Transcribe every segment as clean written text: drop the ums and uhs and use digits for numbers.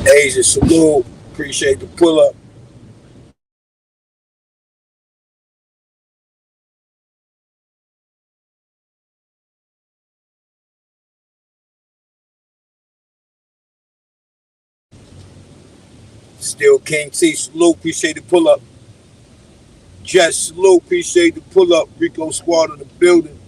Asia, salute. Appreciate the pull up. Still King T, salute. Appreciate the pull up. Jess, salute. Appreciate the pull up. Rico Squad in the building.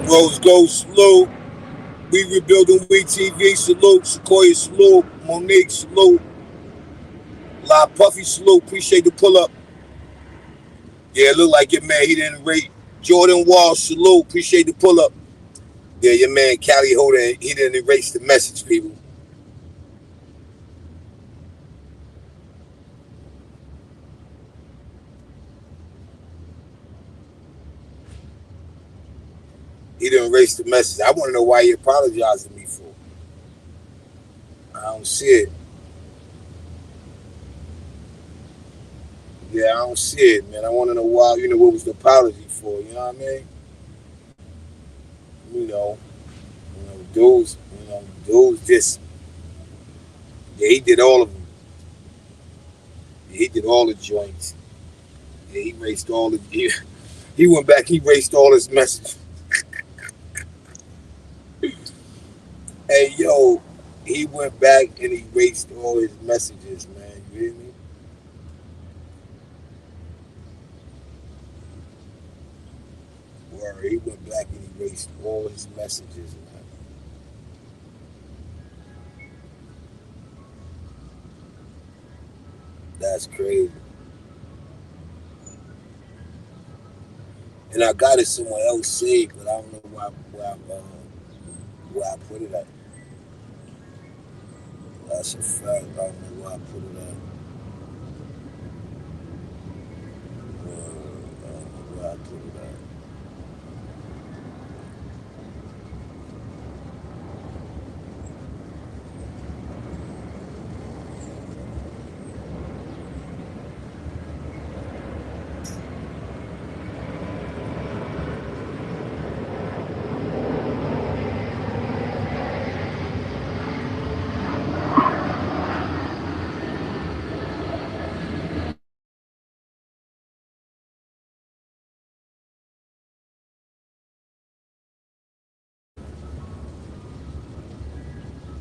Rose Gold, salute. We Rebuilding We TV, salute. Sequoia, salute. Monique, salute. La Puffy, salute. Appreciate the pull up. Yeah, look like your man, he didn't rate. Jordan Wall, salute. Appreciate the pull up. Yeah, your man, Cali Holder, he didn't erase the message, people. He didn't erase the message. I want to know why he apologized to me for. I don't see it. Yeah, I don't see it, man. I want to know why. What was the apology for? You know what I mean? You know, dudes. Dudes just. Yeah, he did all of them. Yeah, he did all the joints. Yeah, he erased all the. He went back. He erased all his messages. Hey, yo, he went back and erased all his messages, man. You hear me? Where he went back and erased all his messages, man. That's crazy. And I got it somewhere else saved, but I don't know where I put it at. That's a fact. I don't know where I put it at. I don't know where I put it at.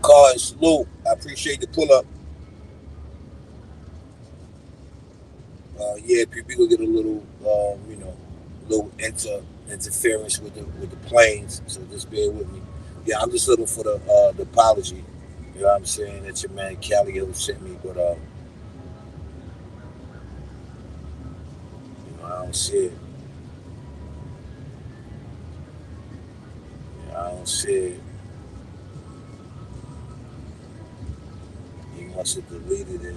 Car and salute. I appreciate the pull up. Yeah, people gonna get a little, little interference with the planes. So just bear with me. Yeah, I'm just looking for the apology. You know what I'm saying? That your man Cali Hill sent me, but I don't see it. I don't see it. He must have deleted it.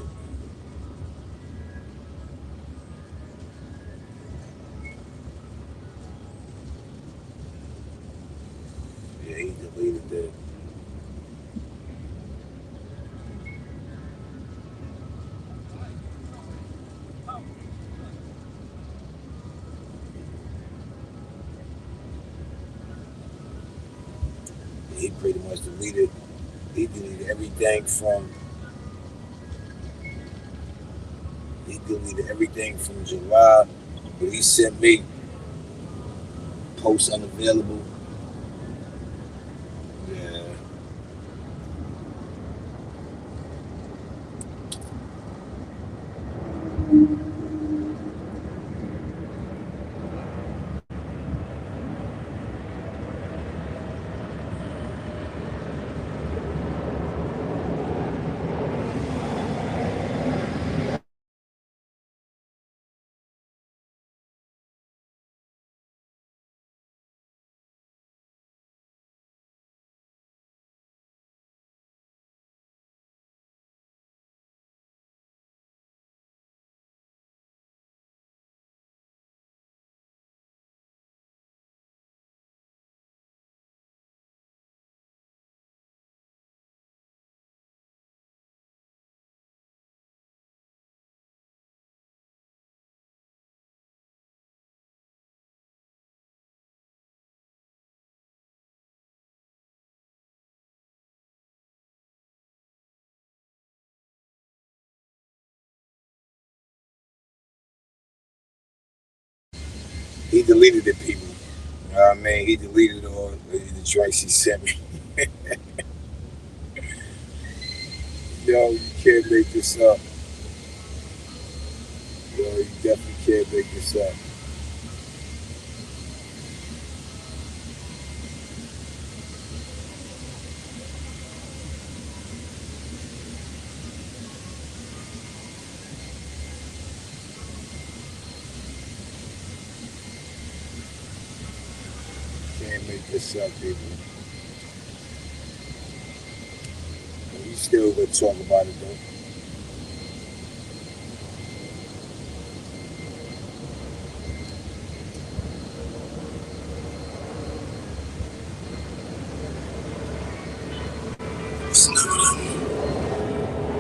Yeah, he deleted it. He pretty much deleted. He deleted everything from. He deleted everything from July, but he sent me posts unavailable. Yeah, he deleted it, people. You know what I mean? He deleted all the joints he sent me. Yo, you can't make this up. Yo, you definitely can't make this up. can't make this up, people. But we still gonna talk about it though.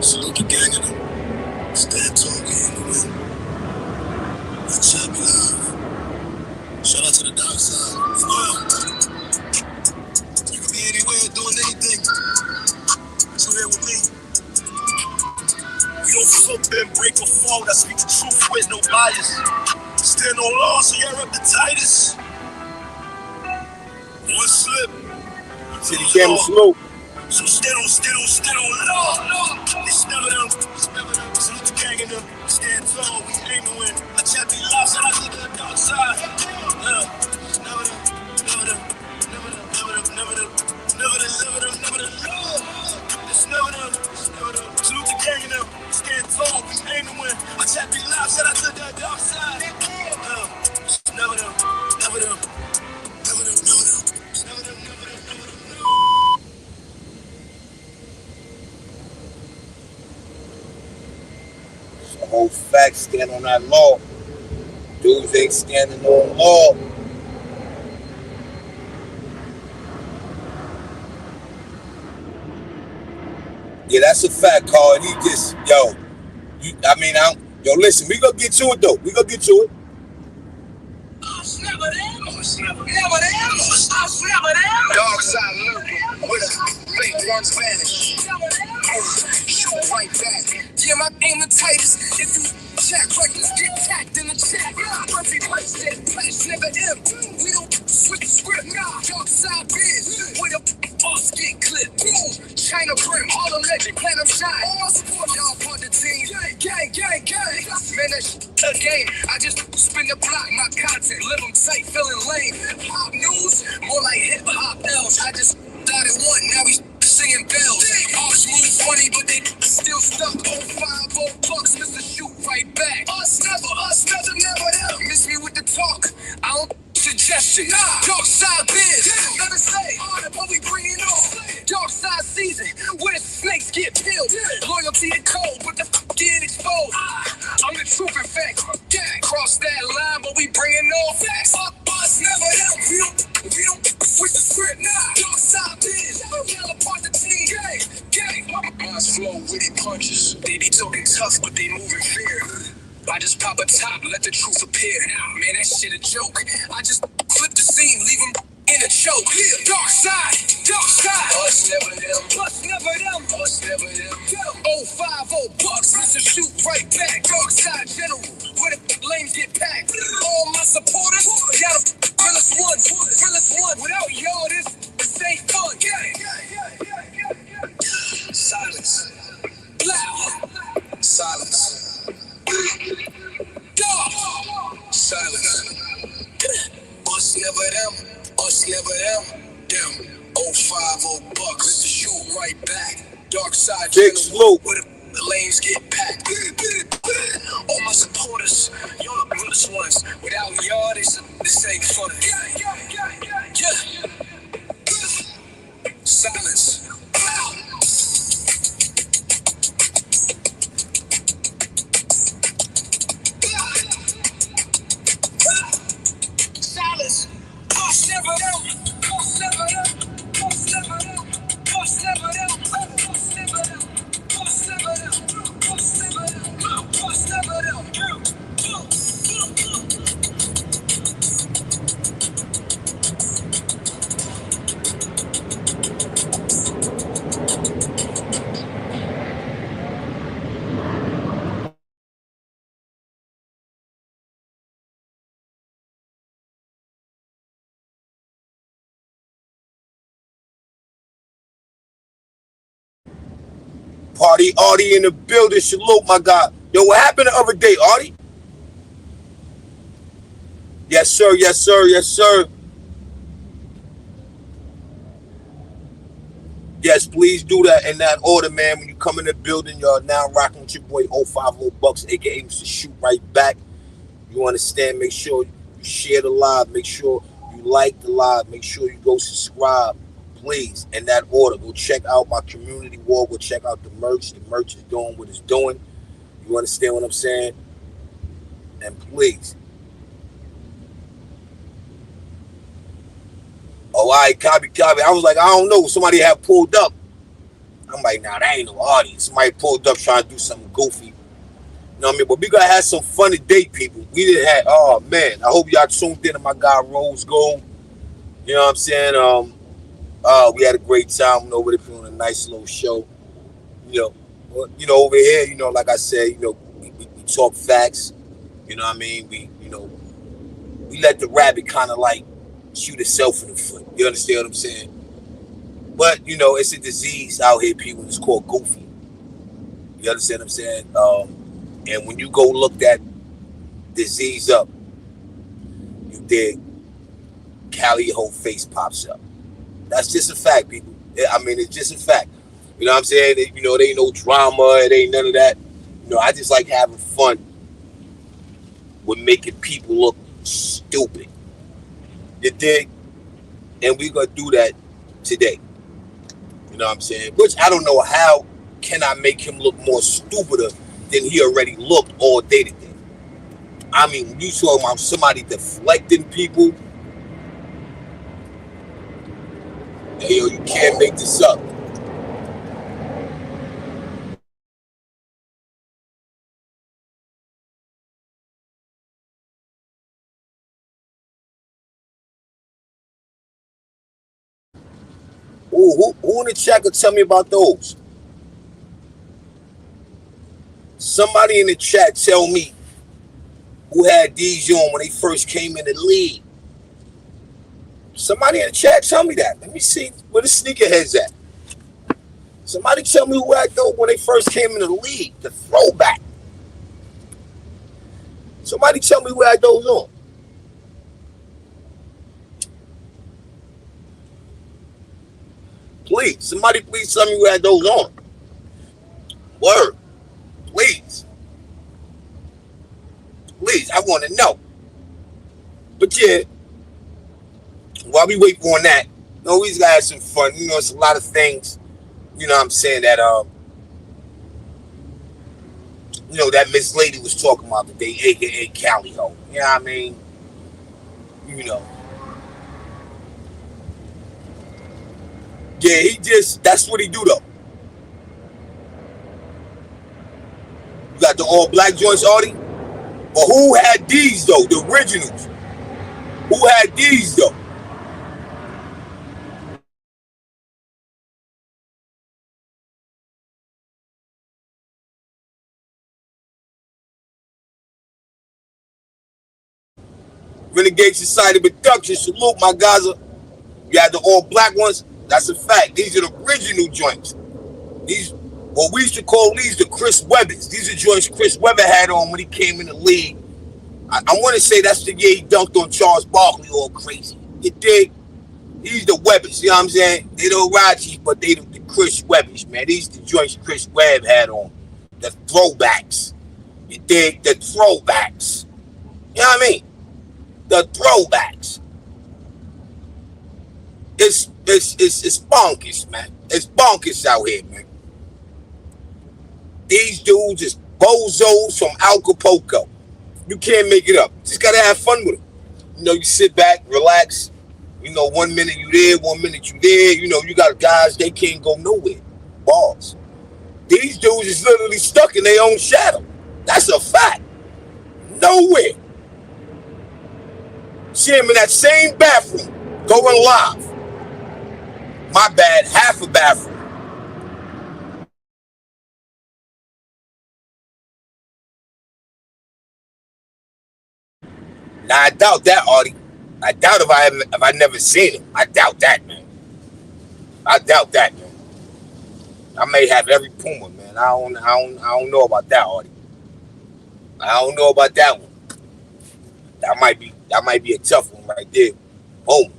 Salute the gang of them. Stand tall, we in the wind. Let's chop it live. Shout out to the dark side. You can be anywhere doing anything. But you here with me. We don't flip and break or fall. I speak the truth with no bias. Stand on law, so you're up the tightest. One slip. See the camera slow. So stand on law. It's never them. Salute the gang in them. Stand tall, we aim to win. I chat these lives and I look at the dark side. Never them. It's never them. Salute the gang in them. Stand tall, we aim to win. I chat these lives and I look at the dark side. It's never them. The whole fact, stand on that law. Dudes ain't standing on law. Yeah, that's a fact, Carl. And he just, yo, listen, we gonna get to it though. We gonna get to it. Dark side lurking with a fake one's vanish. Shoot right back. Yeah, my aim the tightest. If you check reckless, get tacked in the chat. Perfect place, that flash never M. We don't switch the script. Dark side biz with a boss get clipped. Boom, China brim, all the legend, platinum shine. All my support, y'all part the team. Gang. Man, that's a game. I just spin the block, my content, live them tight, feeling lame. Pop news, more like hip hop L's. I just started one, now we singing bells. All smooth, funny, but they still stuck. 050 bucks, Mr. Shoot right back. Us never, never. Miss me with the talk. I don't suggestion. Dark side biz. Let me say, what we bringing on. Dark side season, where the snakes get peeled. Loyalty to code, but the get exposed. I'm the truth, in fact. Cross that line, but we bringing on facts. Us never them. We don't switch the script now. Dark side biz. Yell apart the team. Gang. Minds flow with it punches. They be talking tough, but they moving fear. I just pop a top, let the truth appear. Man, that shit a joke. I just flip the scene, leave them in a choke. Dark side. Us never them. 050 bucks, Mr. Shoot right back. Dark side general, where the lanes get packed. All my supporters, y'all the realest one. Without y'all, this ain't fun. Silence. Loud. Silence. Dark. Silence. Us never them. Them. 050 bucks, Mr. Shoot right back. Dark side Big Sloop. where the lanes get packed. All my supporters, y'all the realest ones. Without y'all, this ain't fun. Yeah. Silence. Silence. Us never them. Party Artie in the building. Salute, my God. Yo, what happened the other day, Artie? Yes, sir. Yes, please do that in that order, man. When you come in the building, you're now rocking with your boy 050 bucks, aka Mr. Shoot right back. You understand? Make sure you share the live. Make sure you like the live, make sure you go subscribe, please. In that order, go check out my community wall. Go check out the merch. The merch is doing what it's doing. You understand what I'm saying? And please. Oh, all right, copy. I was like, I don't know. Somebody had pulled up. I'm like, nah, that ain't no audience. Somebody pulled up trying to do something goofy. You know what I mean? But we gotta have some fun today, people. We didn't have, oh man, I hope y'all tuned in to my guy Rose Gold. You know what I'm saying? We had a great time over there doing a nice little show. Over here, like I said, we talk facts. You know what I mean? We let the rabbit kind of like shoot itself in the foot. You understand what I'm saying? But it's a disease out here, people. It's called goofy. You understand what I'm saying? And when you go look that disease up, you dig, Callie whole face pops up. That's just a fact, people. I mean, it's just a fact. You know what I'm saying? It ain't no drama. It ain't none of that. I just like having fun with making people look stupid. You dig? And we gonna do that today. You know what I'm saying? Which I don't know how can I make him look more stupider than he already looked all day today. I mean, when you talking about somebody deflecting people, hey, yo, you can't make this up. Ooh, who in the chat could tell me about those? Somebody in the chat tell me who had these on when they first came in the league. Somebody in the chat tell me that. Let me see where the sneakerheads at. Somebody tell me who had those when they first came in the league. The throwback. Somebody tell me who had those on. Please, somebody please tell me who had those on. Word. Please. Please, I want to know. But yeah, while we wait on that, we just gotta have some fun. It's a lot of things, what I'm saying, that that Miss Lady was talking about today, aka Callie Ho. You know what I mean? Yeah, that's what he do though. You got the all black joints, Artie? But who had these though? The originals. Who had these though? Renegade Society Production, salute my guys. You had the all black ones. That's a fact. These are the original joints. These, what we used to call these the Chris Webbers. These are joints Chris Webber had on when he came in the league. I want to say that's the year he dunked on Charles Barkley all crazy. You dig? These the Webbers, you know what I'm saying? They the Irachis, but they the Chris Webbers, man. These the joints Chris Webb had on. The throwbacks. You dig? The throwbacks. You know what I mean? The throwbacks. It's bonkers, man. It's bonkers out here, man. These dudes is bozos from Acapulco. You can't make it up. Just gotta have fun with them. You sit back, relax. 1 minute you there, 1 minute you there. You got guys, they can't go nowhere. Balls. These dudes is literally stuck in their own shadow. That's a fact. Nowhere. See him in that same bathroom, going live. My bad, half a bathroom. Now I doubt that, Artie. I doubt if I never seen him. I doubt that, man. I doubt that, man. I may have every Puma, man. I don't know about that, Artie. I don't know about that one. That might be a tough one right there. Boom.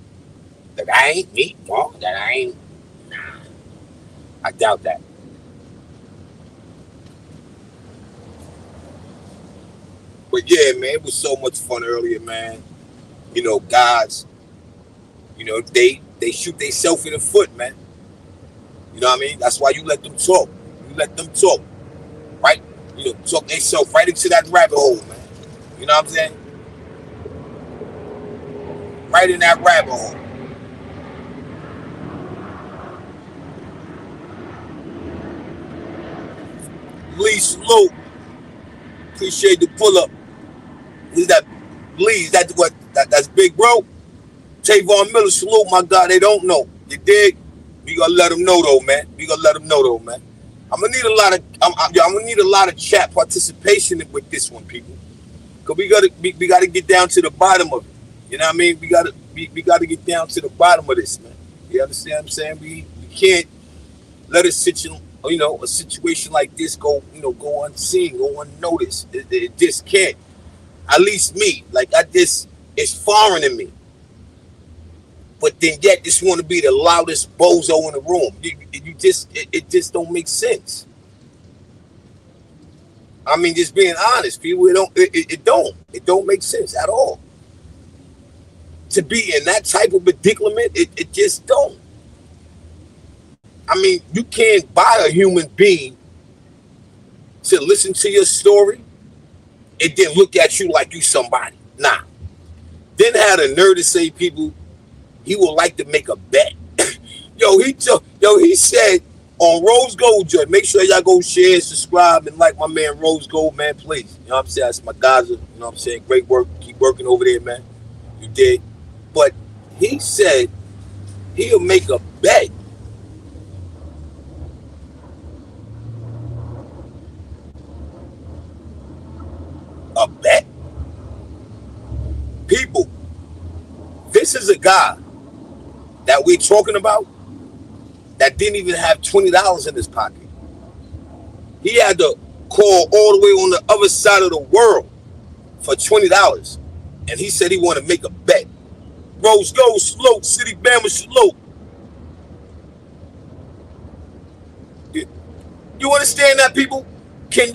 That I ain't me, bro. That I ain't. Nah. I doubt that. But yeah, man, it was so much fun earlier, man. Guys, You know, they shoot themselves in the foot, man. You know what I mean? That's why you let them talk. You let them talk, right? You know, talk themselves right into that rabbit hole, man. You know what I'm saying? Right in that rabbit hole. Lee Salute. Appreciate the pull up. Who's that? Lee, that's what? That's Big Bro. Tavon Miller, salute, my God. They don't know. You dig? We gonna let them know though, man. We gonna let them know though, man. I'm gonna need a lot of I'm gonna need a lot of chat participation with this one, people. Cause we gotta get down to the bottom of it. You know what I mean? We gotta get down to the bottom of this, man. You understand what I'm saying? We can't let a situation like this go unseen, go unnoticed. It just can't. At least me, like it's foreign to me. But then yet this want to be the loudest bozo in the room. It just don't make sense. I mean, just being honest, people, it don't make sense at all. To be in that type of predicament, it just don't. I mean, you can't buy a human being to listen to your story and then look at you like you somebody. Nah. Then had a nerve to say, people, he would like to make a bet. He said on Rose Gold Joint, make sure y'all go share, subscribe, and like my man Rose Gold, man, please. You know what I'm saying? That's my guys. You know what I'm saying? Great work. Keep working over there, man. You did. But he said he'll make a bet. A bet? People, this is a guy that we're talking about that didn't even have $20 in his pocket. He had to call all the way on the other side of the world for $20. And he said he wanted to make a bet. Rose Gold, salute. City Bama, salute. You understand that, people? Can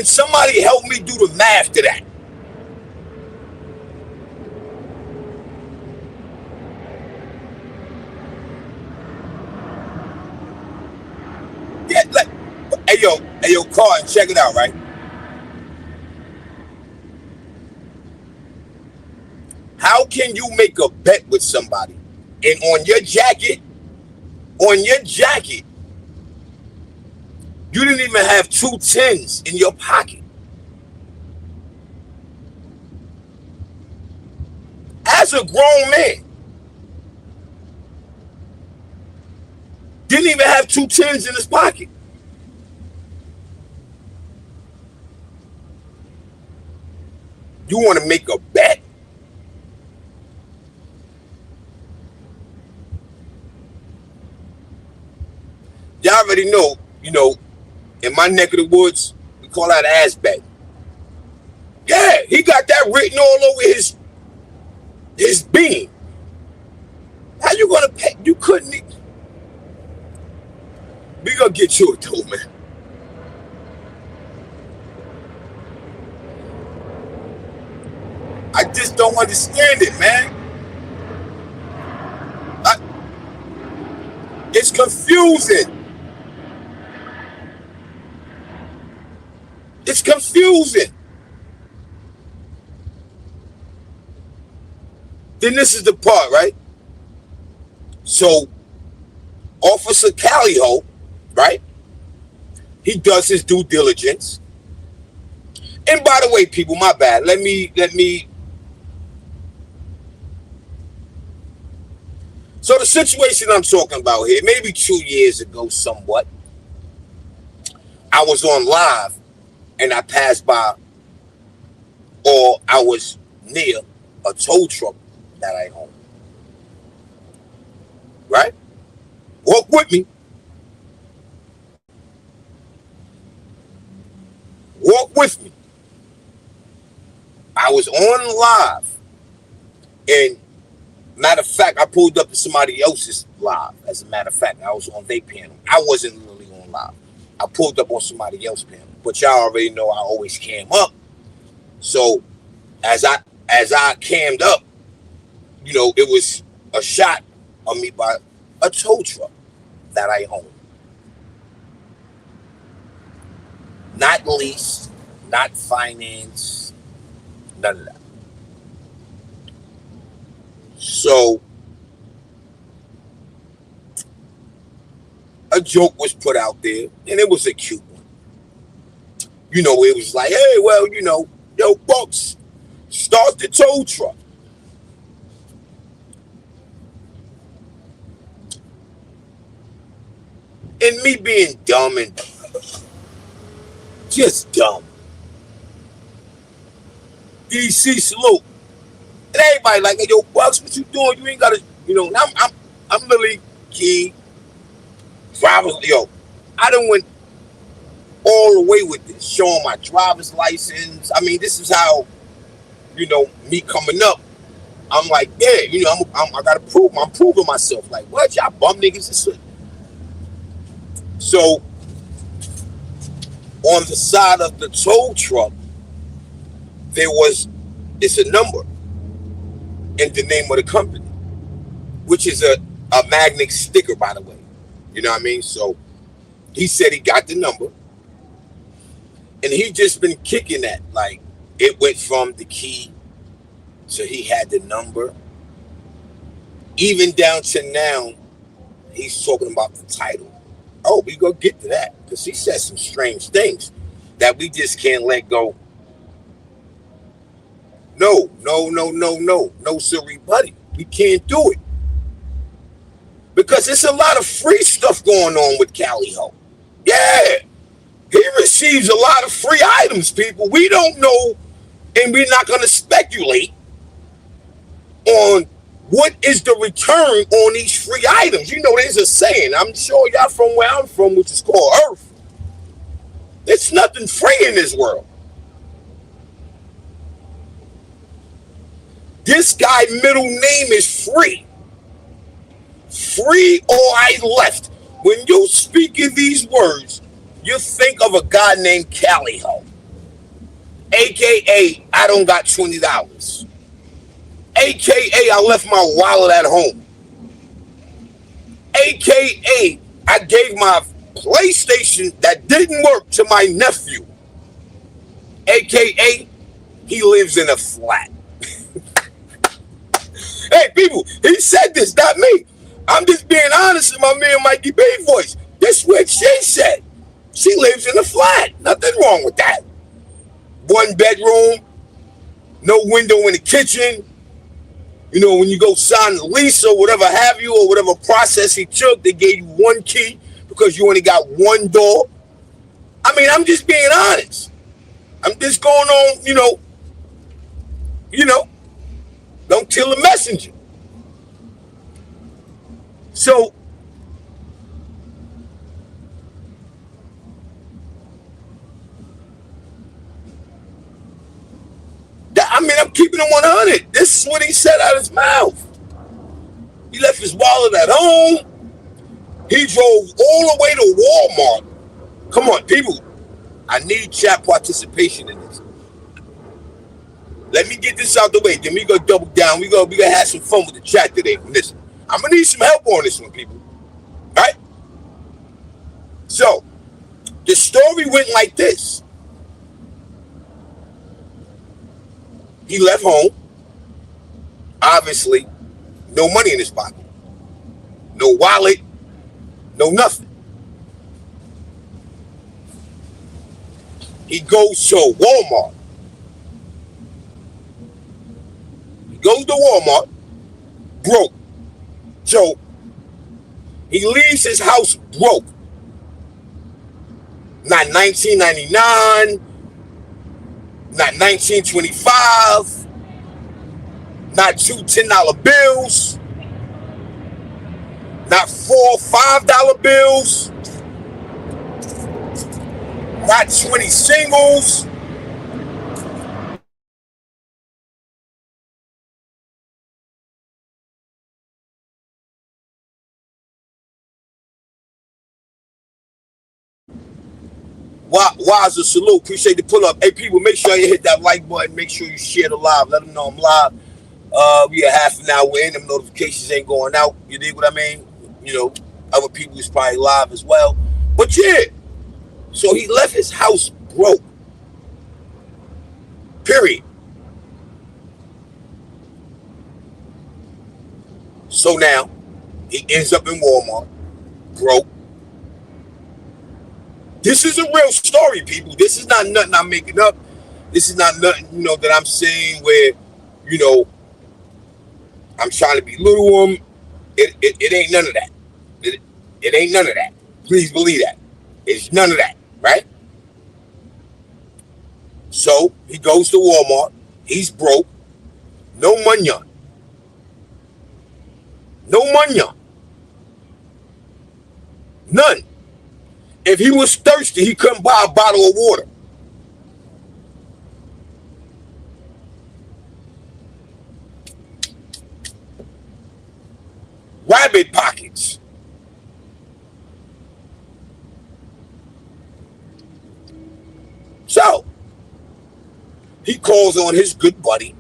somebody help me do the math to that? Yeah, like, hey yo, Carl, check it out, right? How can you make a bet with somebody and on your jacket, you didn't even have 2 tens in your pocket? As a grown man, didn't even have 2 tens in his pocket. You want to make a bet? Y'all already know, in my neck of the woods, we call that ass bet. Yeah, he got that written all over his being. How you gonna pay? You couldn't. We gonna get you it though, man. I just don't understand it, man. It's confusing. It's confusing. Then this is the part, right? So, Officer Caliho, right? He does his due diligence. And by the way, people, my bad. Let me. So the situation I'm talking about here, maybe 2 years ago, somewhat, I was on live and I passed by, or I was near a tow truck that I own. Right? Walk with me. Walk with me. I was on live, and matter of fact, I pulled up to somebody else's live. As a matter of fact, I was on their panel. I wasn't really on live. I pulled up on somebody else's panel. But y'all already know I always cam up. So as I cammed up, it was a shot on me by a tow truck that I own. Not leased, not financed, none of that. So a joke was put out there, and it was a cute one. You know, it was like, hey, well, you know, yo, Bucks, start the tow truck. And me being dumb and just dumb. DC salute. And everybody like, hey, yo, Bucks, what you doing? You ain't gotta, you know, I'm literally key driver's, yo. I done went all the way with this, showing my driver's license. I mean, this is how, you know, me coming up. I'm like, yeah, you know, I gotta prove, I'm proving myself. Like, what, y'all bum niggas and shit. So, on the side of the tow truck, it's a number in the name of the company, which is a magnet sticker, by the way. You know what I mean? So, he said he got the number, and he just been kicking that. Like, it went from the key, so he had the number, even down to now, he's talking about the title. Oh, we gonna get to that, because he said some strange things that we just can't let go. No, sirree, buddy. We can't do it. Because there's a lot of free stuff going on with Cali Ho. Yeah. He receives a lot of free items, people. We don't know, and we're not going to speculate on what is the return on these free items. You know, there's a saying, I'm sure y'all from where I'm from, which is called Earth. There's nothing free in this world. This guy's middle name is Free. Free or I left. When you speak in these words, you think of a guy named Cali Ho. AKA, I don't got $20. AKA, I left my wallet at home. AKA, I gave my PlayStation that didn't work to my nephew. AKA, he lives in a flat. Hey, people, he said this, not me. I'm just being honest in my man Mikey B voice. This is what she said. She lives in a flat. Nothing wrong with that. 1 bedroom, no window in the kitchen. You know, when you go sign the lease or whatever have you, or whatever process he took, they gave you 1 key because you only got 1 door. I mean, I'm just being honest. I'm just going on, you know, don't kill the messenger. So, I mean, I'm keeping it 100. This is what he said out of his mouth. He left his wallet at home. He drove all the way to Walmart. Come on, people. I need chat participation in this. Let me get this out the way. Then we gonna double down. We gonna have some fun with the chat today from this. I'm gonna need some help on this one, people. All right? So, the story went like this. He left home. Obviously, no money in his pocket. No wallet. No nothing. He goes to Walmart. He goes to Walmart, broke. So, he leaves his house broke. Not 1999, not 1925, not 2 $10 bills, not 4 $5 bills, not 20 singles. Wise a salute. Appreciate the pull up. Hey, people, make sure you hit that like button. Make sure you share the live. Let them know I'm live. We a half an hour in, them notifications ain't going out. You dig what I mean? You know, other people is probably live as well. But yeah, so he left his house broke. Period. So now he ends up in Walmart, broke. This is a real story, people. This is not nothing I'm making up. This is not nothing, that I'm saying where, you know, I'm trying to belittle him. It ain't none of that. It ain't none of that. Please believe that. It's none of that, right? So he goes to Walmart. He's broke. No money. No money. None. If he was thirsty, he couldn't buy a bottle of water. Rabbit pockets. So he calls on his good buddy.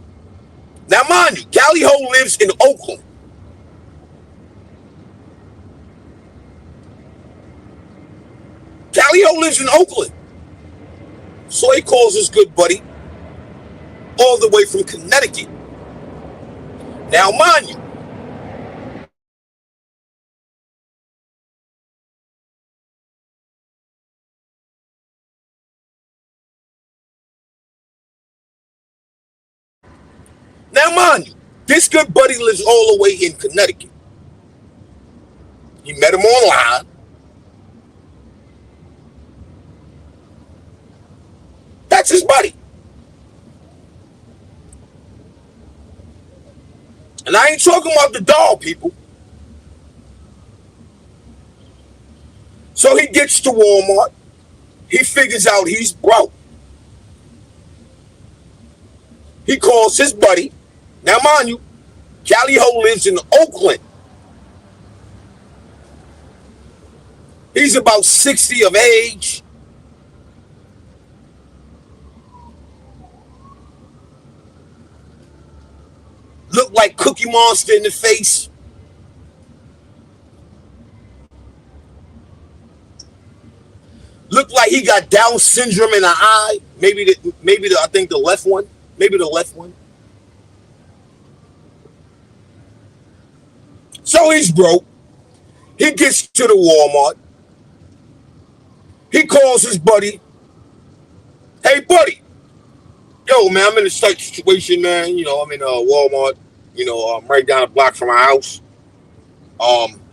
Now, mind you, Callie Ho lives in Oakland. Callie Ho lives in Oakland. So he calls his good buddy all the way from Connecticut. Now, mind you, this good buddy lives all the way in Connecticut. He met him online. That's his buddy. And I ain't talking about the dog, people. So he gets to Walmart. He figures out he's broke. He calls his buddy. Now, mind you, Callie Ho lives in Oakland. He's about 60 of age. Look like Cookie Monster in the face. Look like he got Down syndrome in the eye. I think the left one. Maybe the left one. So he's broke. He gets to the Walmart. He calls his buddy. Hey, buddy. Yo, man, I'm in a tight situation, man. I'm in Walmart. I'm right down the block from my house.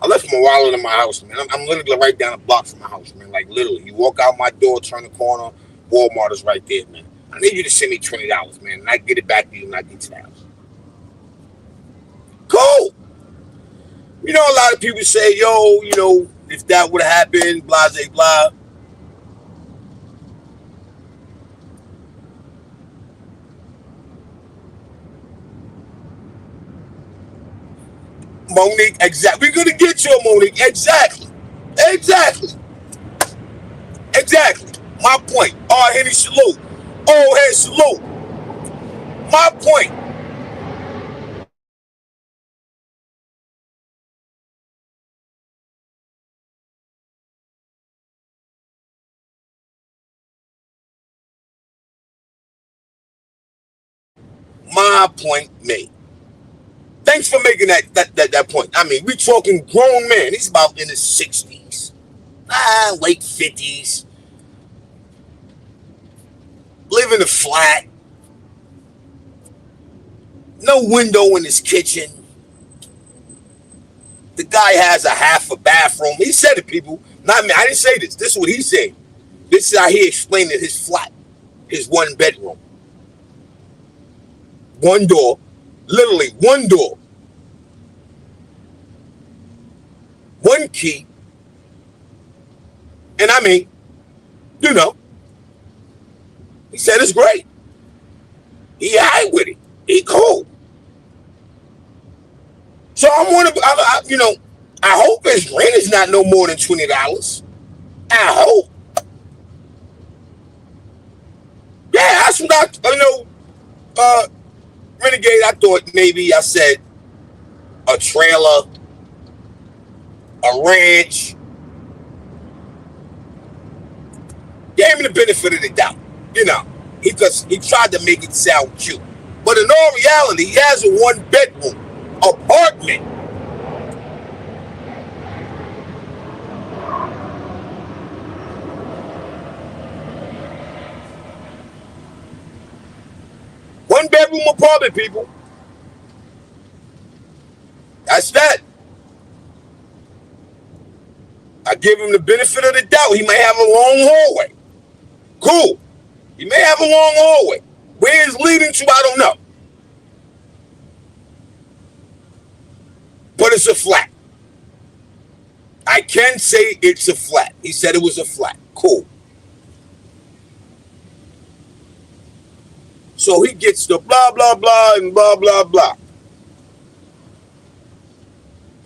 I left my wallet in my house, man. I'm literally right down the block from my house, man. Like, literally. You walk out my door, turn the corner, Walmart is right there, man. I need you to send me $20, man, and I get it back to you when I get to the house. Cool. A lot of people say, yo, if that would have happened, blah, blah, blah. Monique, exactly. We're going to get you, Monique. Exactly. My point. All Henny salute. Old head salute. My point. My point made. Thanks for making that point. I mean, we talking grown man. He's about in his 60s. Late 50s. Live in a flat. No window in his kitchen. The guy has a half a bathroom. He said it, people. Not me. I didn't say this. This is what he said. This is how he explained it, his flat. His one bedroom. One door. Literally one door. One key. And I mean, he said it's great. He high with it. He cool. So I'm wondering, I hope his rent is not no more than $20. I hope. Yeah, that's what Renegade, I thought maybe I said a trailer, a ranch. Gave him the benefit of the doubt, because he tried to make it sound cute. But in all reality, he has a 1-bedroom apartment. One-bedroom apartment, people. That's that. I give him the benefit of the doubt. He may have a long hallway. Cool. He may have a long hallway. Where it's leading to, I don't know. But it's a flat. I can say it's a flat. He said it was a flat. Cool. So he gets the blah, blah, blah, and blah, blah, blah.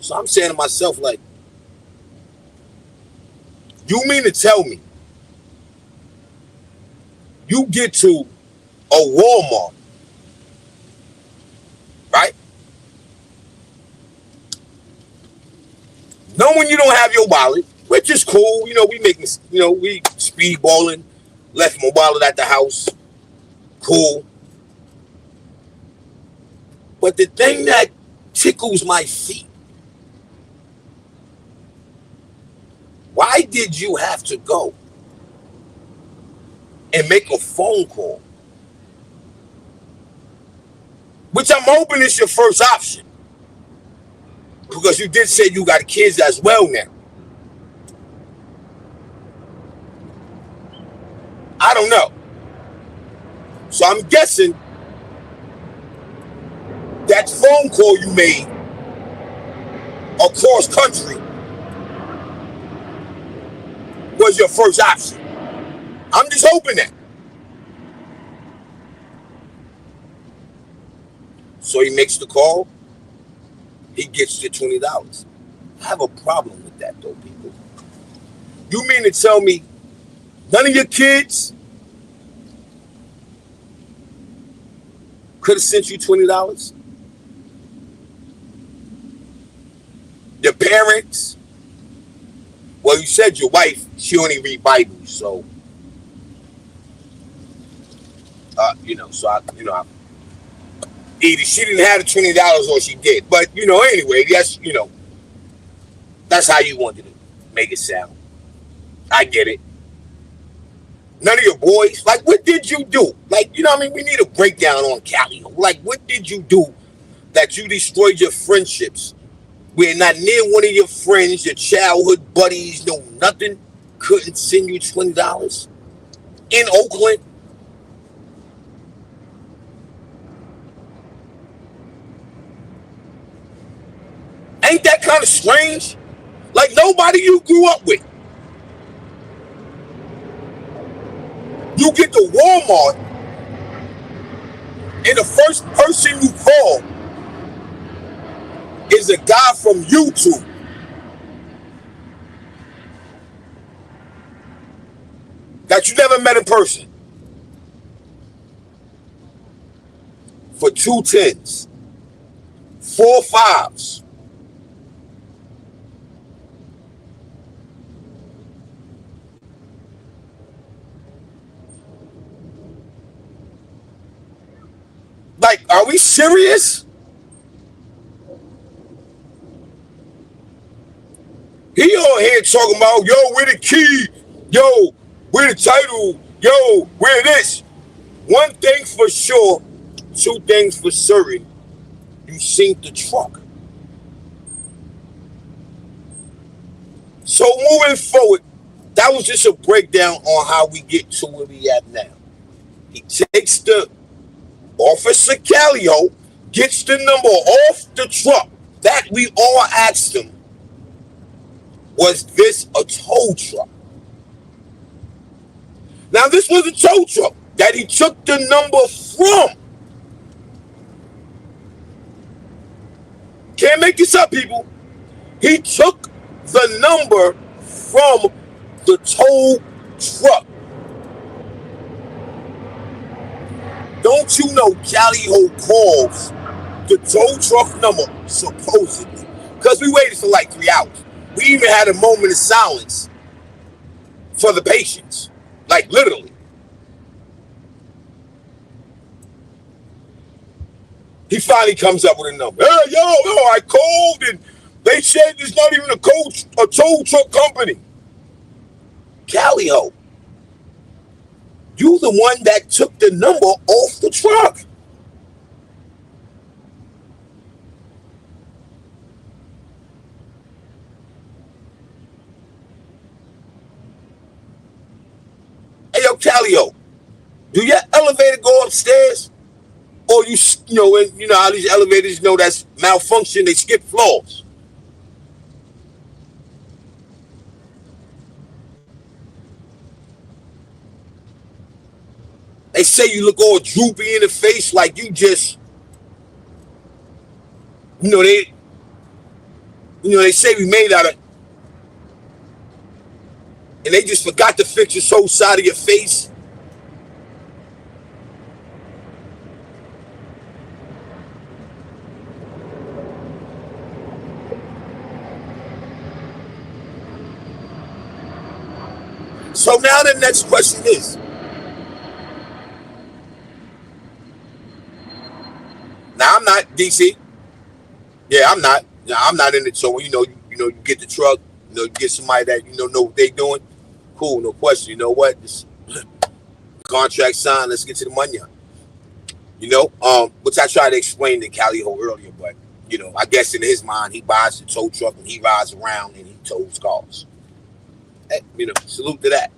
So I'm saying to myself, like, you mean to tell me you get to a Walmart, right? Knowing you don't have your wallet, which is cool. We we speedballing, left my wallet at the house. Cool. But the thing that tickles my feet, why did you have to go and make a phone call? Which I'm hoping is your first option. Because you did say you got kids as well now. I don't know. So I'm guessing that phone call you made across country was your first option. I'm just hoping that. So he makes the call. He gets the $20. I have a problem with that, though, people. You mean to tell me none of your kids could have sent you $20? Your parents? Well, you said your wife, she only read Bibles, so either she didn't have the $20 or she did. But anyway, that's how you wanted to make it sound. I get it. None of your boys, like, what did you do? Like, we need a breakdown on Cali. Like, what did you do that you destroyed your friendships? Where not near one of your friends, your childhood buddies, no nothing, couldn't send you $20 in Oakland? Ain't that kind of strange? Like, nobody you grew up with. You get to Walmart, and the first person you call is a guy from YouTube. That you never met in person. For 2 10s, 4 5s. Like, are we serious? He on here talking about, yo, we're the key. Yo, we're the title. Yo, we're this. One thing for sure, 2 things for certain. You seen the truck. So moving forward, that was just a breakdown on how we get to where we at now. He takes the Officer Callio, gets the number off the truck that we all asked him, was this a tow truck? Now, this was a tow truck that he took the number from. Can't make this up, people. He took the number from the tow truck. Don't you know Cali Ho calls the tow truck number supposedly? Because we waited for like 3 hours. We even had a moment of silence for the patients. Like literally. He finally comes up with a number. Hey, yo, I called and they said it's not even a tow truck company. Cali Ho, you the one that took the number off the truck. Hey, yo, Cali Ho, do your elevator go upstairs? Or you know how these elevators, that's malfunction, they skip floors. They say you look all droopy in the face like you just, you know, they, they say we made out of, and they just forgot to fix this whole side of your face. So now the next question is, now I'm not DC. Yeah, I'm not. Yeah, I'm not in it. So you get the truck. You get somebody that know what they doing. Cool, no question. You know what? This contract signed. Let's get to the money. Which I tried to explain to Cali Ho earlier, but I guess in his mind, he buys the tow truck and he rides around and he tows cars. Hey, salute to that.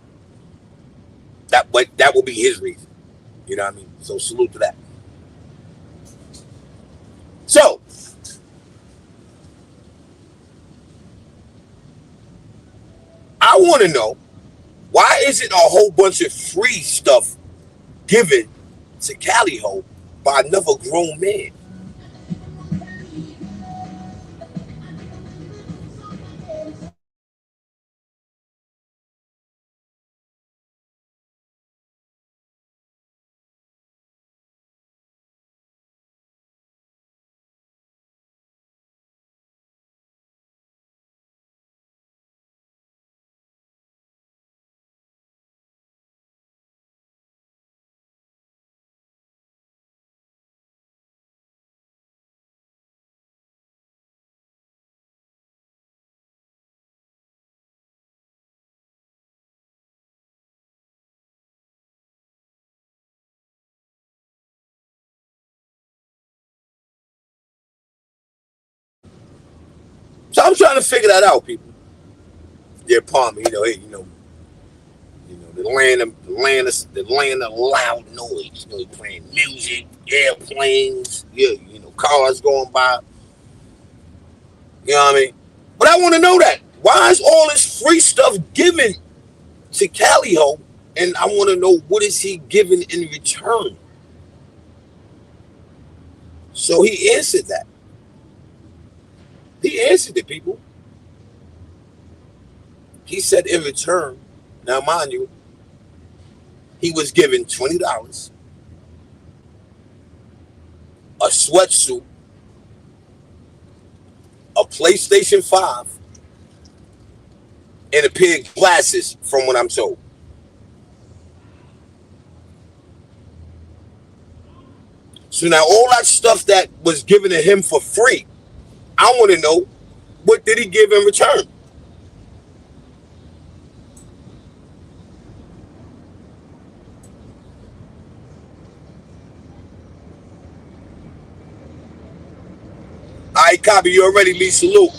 That will be his reason. You know what I mean? So salute to that. So I want to know, why is it a whole bunch of free stuff given to Cali Ho by another grown man? So I'm trying to figure that out, people. Yeah, Palmer, hey, the land of loud noise. You're playing music, airplanes, yeah, cars going by. You know what I mean? But I want to know that. Why is all this free stuff given to Cali Ho? And I want to know, what is he giving in return? So he answered that. He answered it, people. He said in return, now mind you, he was given $20, a sweatsuit, a PlayStation 5, and a pair of glasses, from what I'm told. So now all that stuff that was given to him for free, I want to know, what did he give in return? All right, copy. You already, Lee. Salute.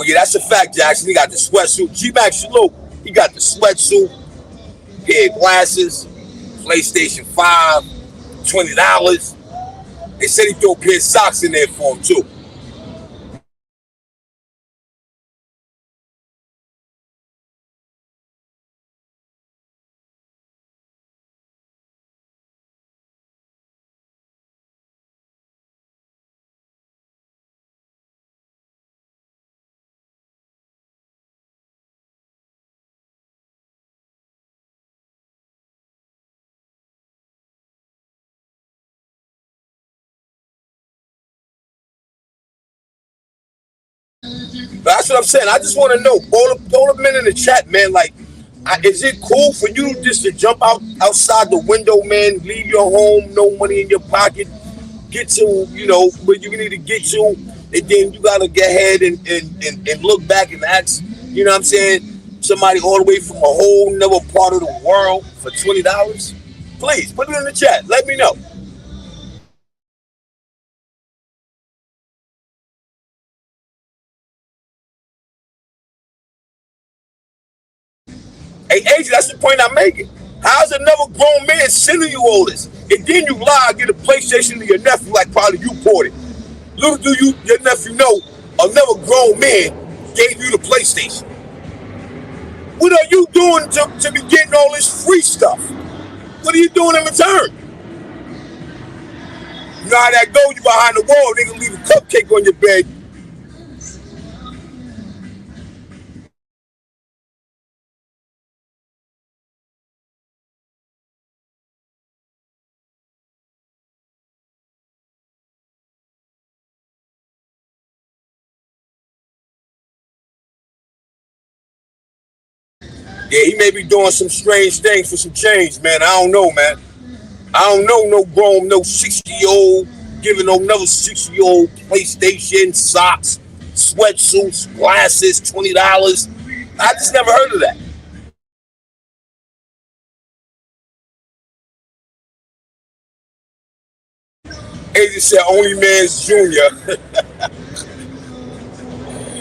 yeah, that's a fact, Jackson. He got the sweatsuit. G-Mac salute. He got the sweatsuit, pair of glasses, PlayStation 5, $20. They said he threw a pair of socks in there for him, too. That's what I'm saying. I just want to know, all the men in the chat, man, like, is it cool for you just to jump outside the window, man, leave your home, no money in your pocket, get to, where you need to get to, and then you got to get ahead and look back and ask, you know what I'm saying, somebody all the way from a whole nother part of the world for $20? Please, put it in the chat. Let me know. Hey, AJ, that's the point I'm making. How's another grown man sending you all this? And then you lie, get a PlayStation to your nephew like probably you bought it. Little do your nephew know, another grown man gave you the PlayStation. What are you doing to be getting all this free stuff? What are you doing in return? You know how that go? You behind the wall, they gonna leave a cupcake on your bed. Yeah, he may be doing some strange things for some change, man. I don't know, man. I don't know no grown, no 60-year-old giving no another 60-year-old PlayStation, socks, sweatsuits, glasses, $20. I just never heard of that. Agent said only man's junior.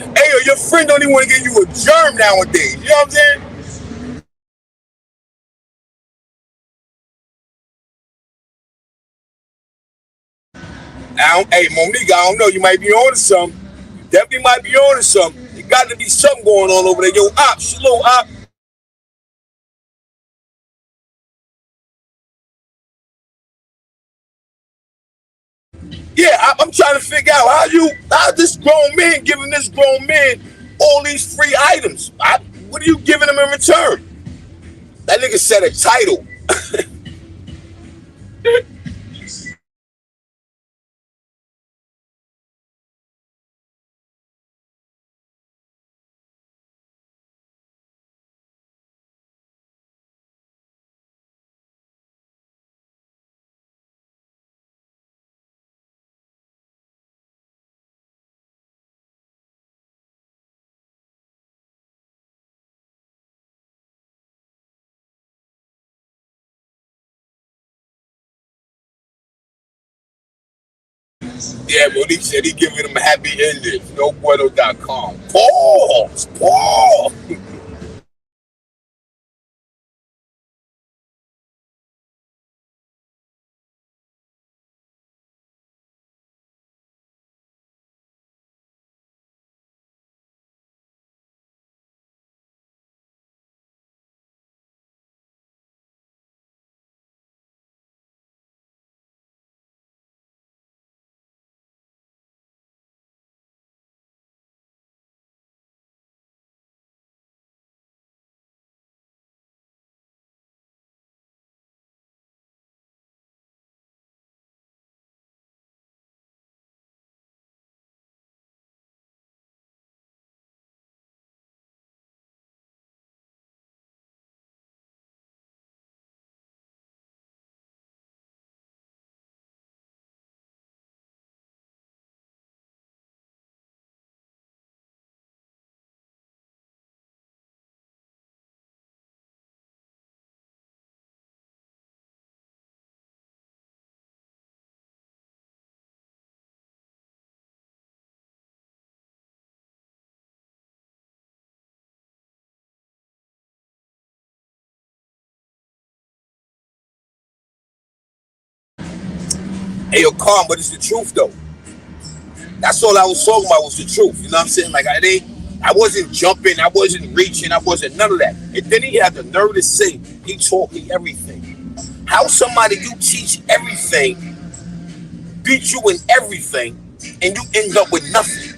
Hey, your friend don't even want to give you a germ nowadays. You know what I'm saying? Hey, Monique, I don't know. You might be on to something. You definitely might be on to something. There got to be something going on over there. Yo, Op, shalom, Op. Yeah, I'm trying to figure out how this grown man giving this grown man all these free items. What are you giving him in return? That nigga said a title. Yeah, Monique said he giving him a happy ending. NoBueno.com. Pause. Pause. Hey, yo, calm, but it's the truth though. That's all I was talking about was the truth. You know what I'm saying? Like I wasn't jumping, I wasn't reaching, I wasn't none of that. And then he had the nerve to say he taught me everything. How somebody you teach everything, beat you in everything, and you end up with nothing?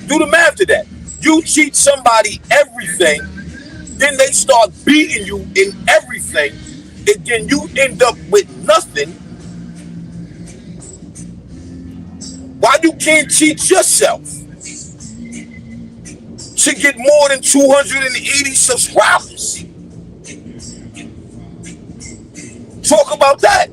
Do the math to that. You teach somebody everything, then they start beating you in everything, and then you end up with nothing. Why you can't teach yourself to get more than 280 subscribers? Talk about that.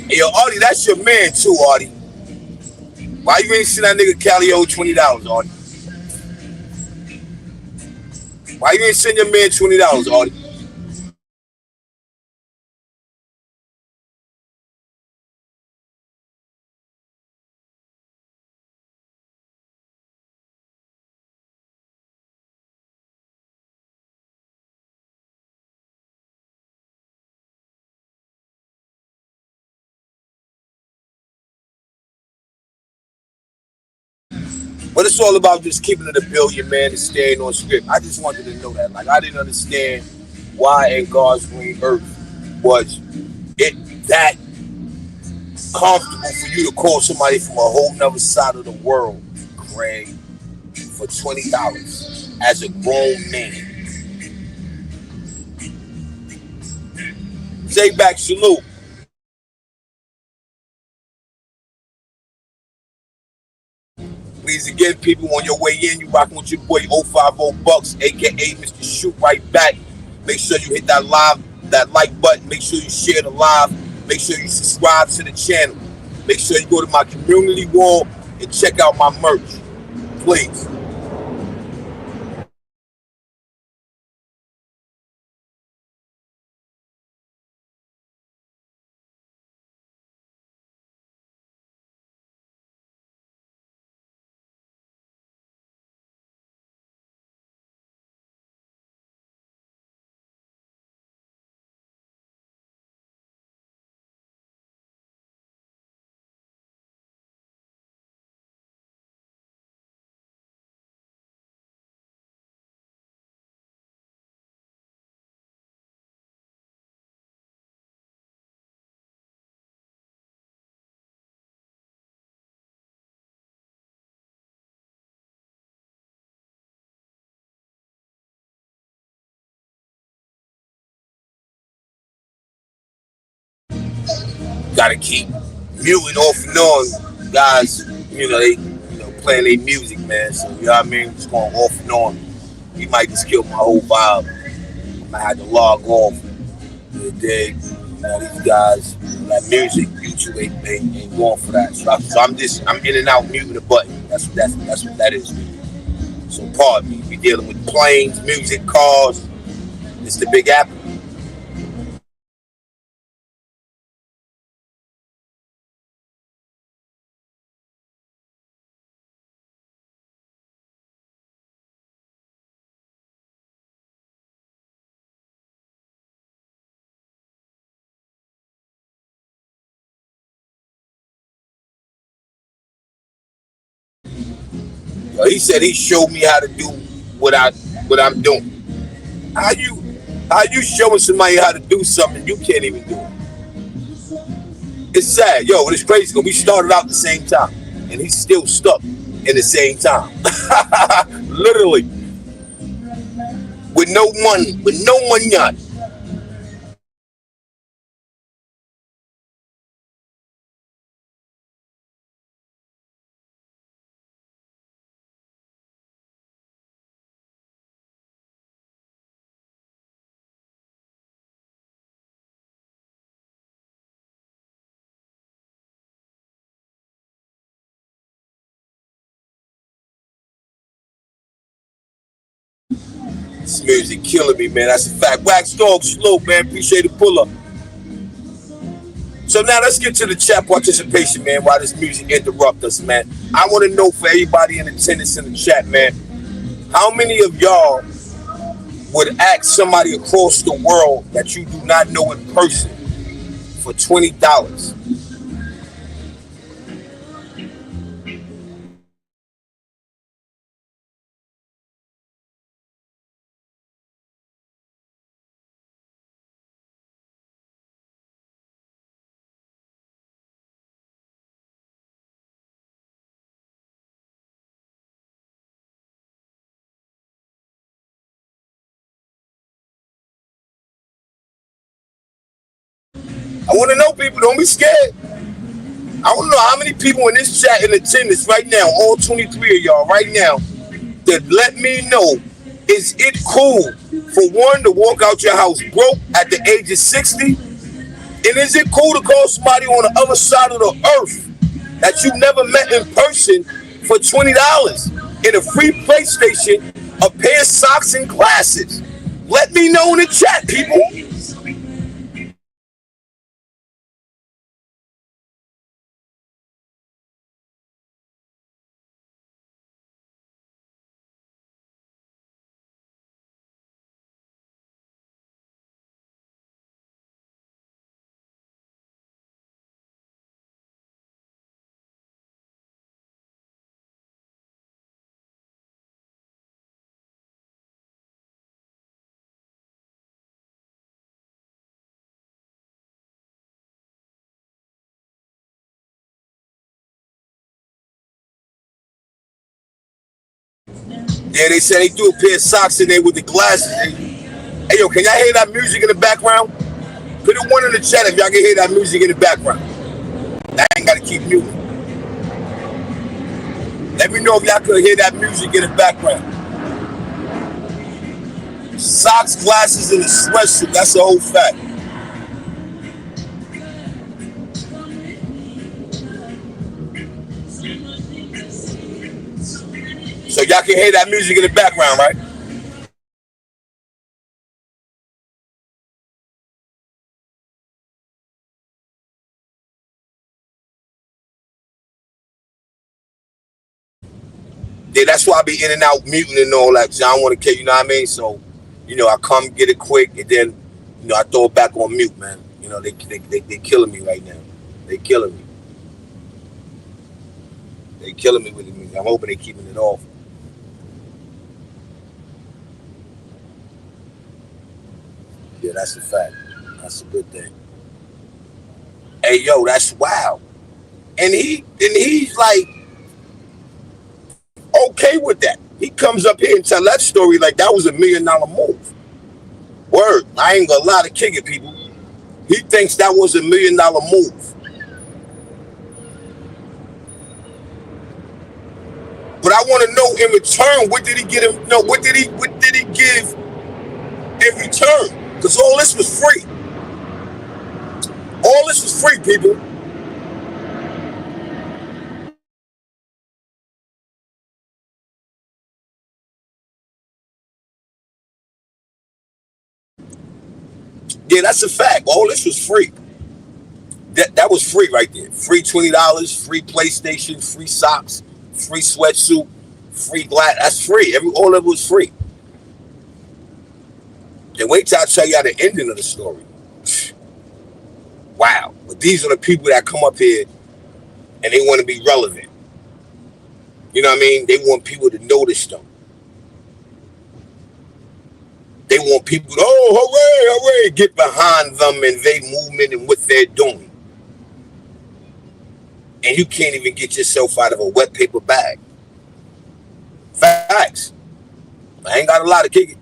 Hey, yo, Artie, that's your man too, Artie. Why you ain't send that nigga Calio $20, Artie? Why you ain't send your man $20, Artie? But it's all about just keeping it a billion, man, and staying on script. I just wanted to know that. Like, I didn't understand why in God's green earth was it that comfortable for you to call somebody from a whole nother side of the world, Craig, for $20 as a grown man. Say back salute. Please again, people, on your way in, you rocking with your boy 050 Bucks, aka Mr. Shoot Right Back. Make sure you hit that like button. Make sure you share the live. Make sure you subscribe to the channel. Make sure you go to my community wall and check out my merch. Please. Gotta keep muting off and on, guys. They playing their music, man. So you know what I mean. Just going off and on. He might just kill my whole vibe. I might have to log off. You dig? These guys, that music, YouTube ain't going for that. So I'm in and out muting the button. That's what that is. So pardon me. We dealing with planes, music, cars. It's the Big Apple. He said he showed me how to do what I'm doing. How you showing somebody how to do something you can't even do it? It's sad, yo. It's crazy. We started out the same time, and he's still stuck in the same time. Literally, with no money, with no money. This music killing me, man. That's a fact. Wax Dog Slow, man. Appreciate the pull up. So now let's get to the chat participation, man, while this music interrupt us, man. I want to know for everybody in attendance in the chat, man, how many of y'all would ask somebody across the world that you do not know in person for $20? I want to know, people. Don't be scared. I want to know how many people in this chat in attendance right now, all 23 of y'all right now, that let me know, is it cool for one to walk out your house broke at the age of 60? And is it cool to call somebody on the other side of the earth that you never met in person for $20 in a free PlayStation, a pair of socks, and glasses? Let me know in the chat, people. Yeah, they said they threw a pair of socks in there with the glasses. Hey, yo, can y'all hear that music in the background? Put a one in the chat if y'all can hear that music in the background. I ain't got to keep muting. Let me know if y'all can hear that music in the background. Socks, glasses, and a sweatsuit. That's the whole fact. So y'all can hear that music in the background, right? Yeah, that's why I be in and out muting and all that. I don't want to kill, you know what I mean? So, you know, I come get it quick and then, you know, I throw it back on mute, man. You know, they killing me right now. They killing me. They killing me with the music. I'm hoping they keeping it off. Yeah, that's a fact. That's a good thing. Hey, yo, that's wild. And he's like okay with that. He comes up here and tell that story like that was $1 million move. Word. I ain't gonna lie to kick it, people. He thinks that was $1 million move. But I want to know in return, what did he get him? No, what did he give in return? Because all this was free. All this was free, people. Yeah, that's a fact. All this was free. That was free right there. Free $20, free PlayStation, free socks, free sweatsuit, free glass. That's free. All of it was free. And wait till I tell y'all the ending of the story. Wow. But these are the people that come up here and they want to be relevant. You know what I mean? They want people to notice them. They want people to, oh, hooray, hooray, get behind them and their movement and what they're doing. And you can't even get yourself out of a wet paper bag. Facts. I ain't got a lot to kick it.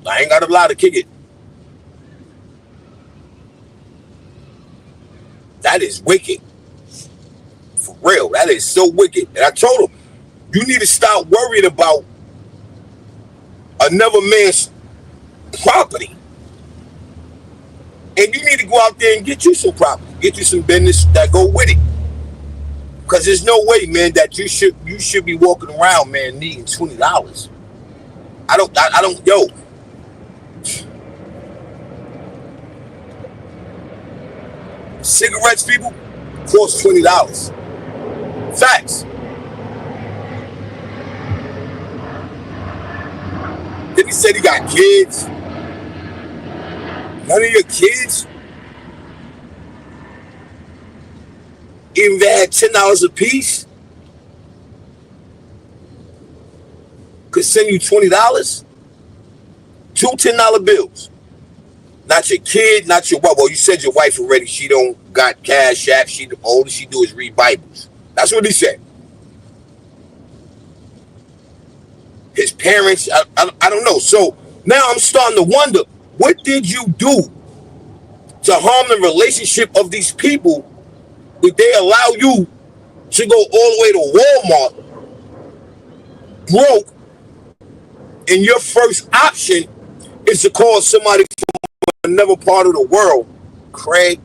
I ain't got a lot to kick it. That is wicked. For real. That is so wicked. And I told him, you need to stop worrying about another man's property. And you need to go out there and get you some property. Get you some business that go with it. Because there's no way, man, that you should be walking around, man, needing $20. I don't, yo. Cigarettes, people, cost $20. Facts. Then he said he got kids. None of your kids, even if they had $10 a piece, could send you $20. Two $10 bills. Not your kid, not your wife. Well, you said your wife already. She don't got Cash App. All she do is read Bibles. That's what he said. His parents, I don't know. So now I'm starting to wonder, what did you do to harm the relationship of these people? Did they allow you to go all the way to Walmart, broke, and your first option is to call somebody from another part of the world, Craig,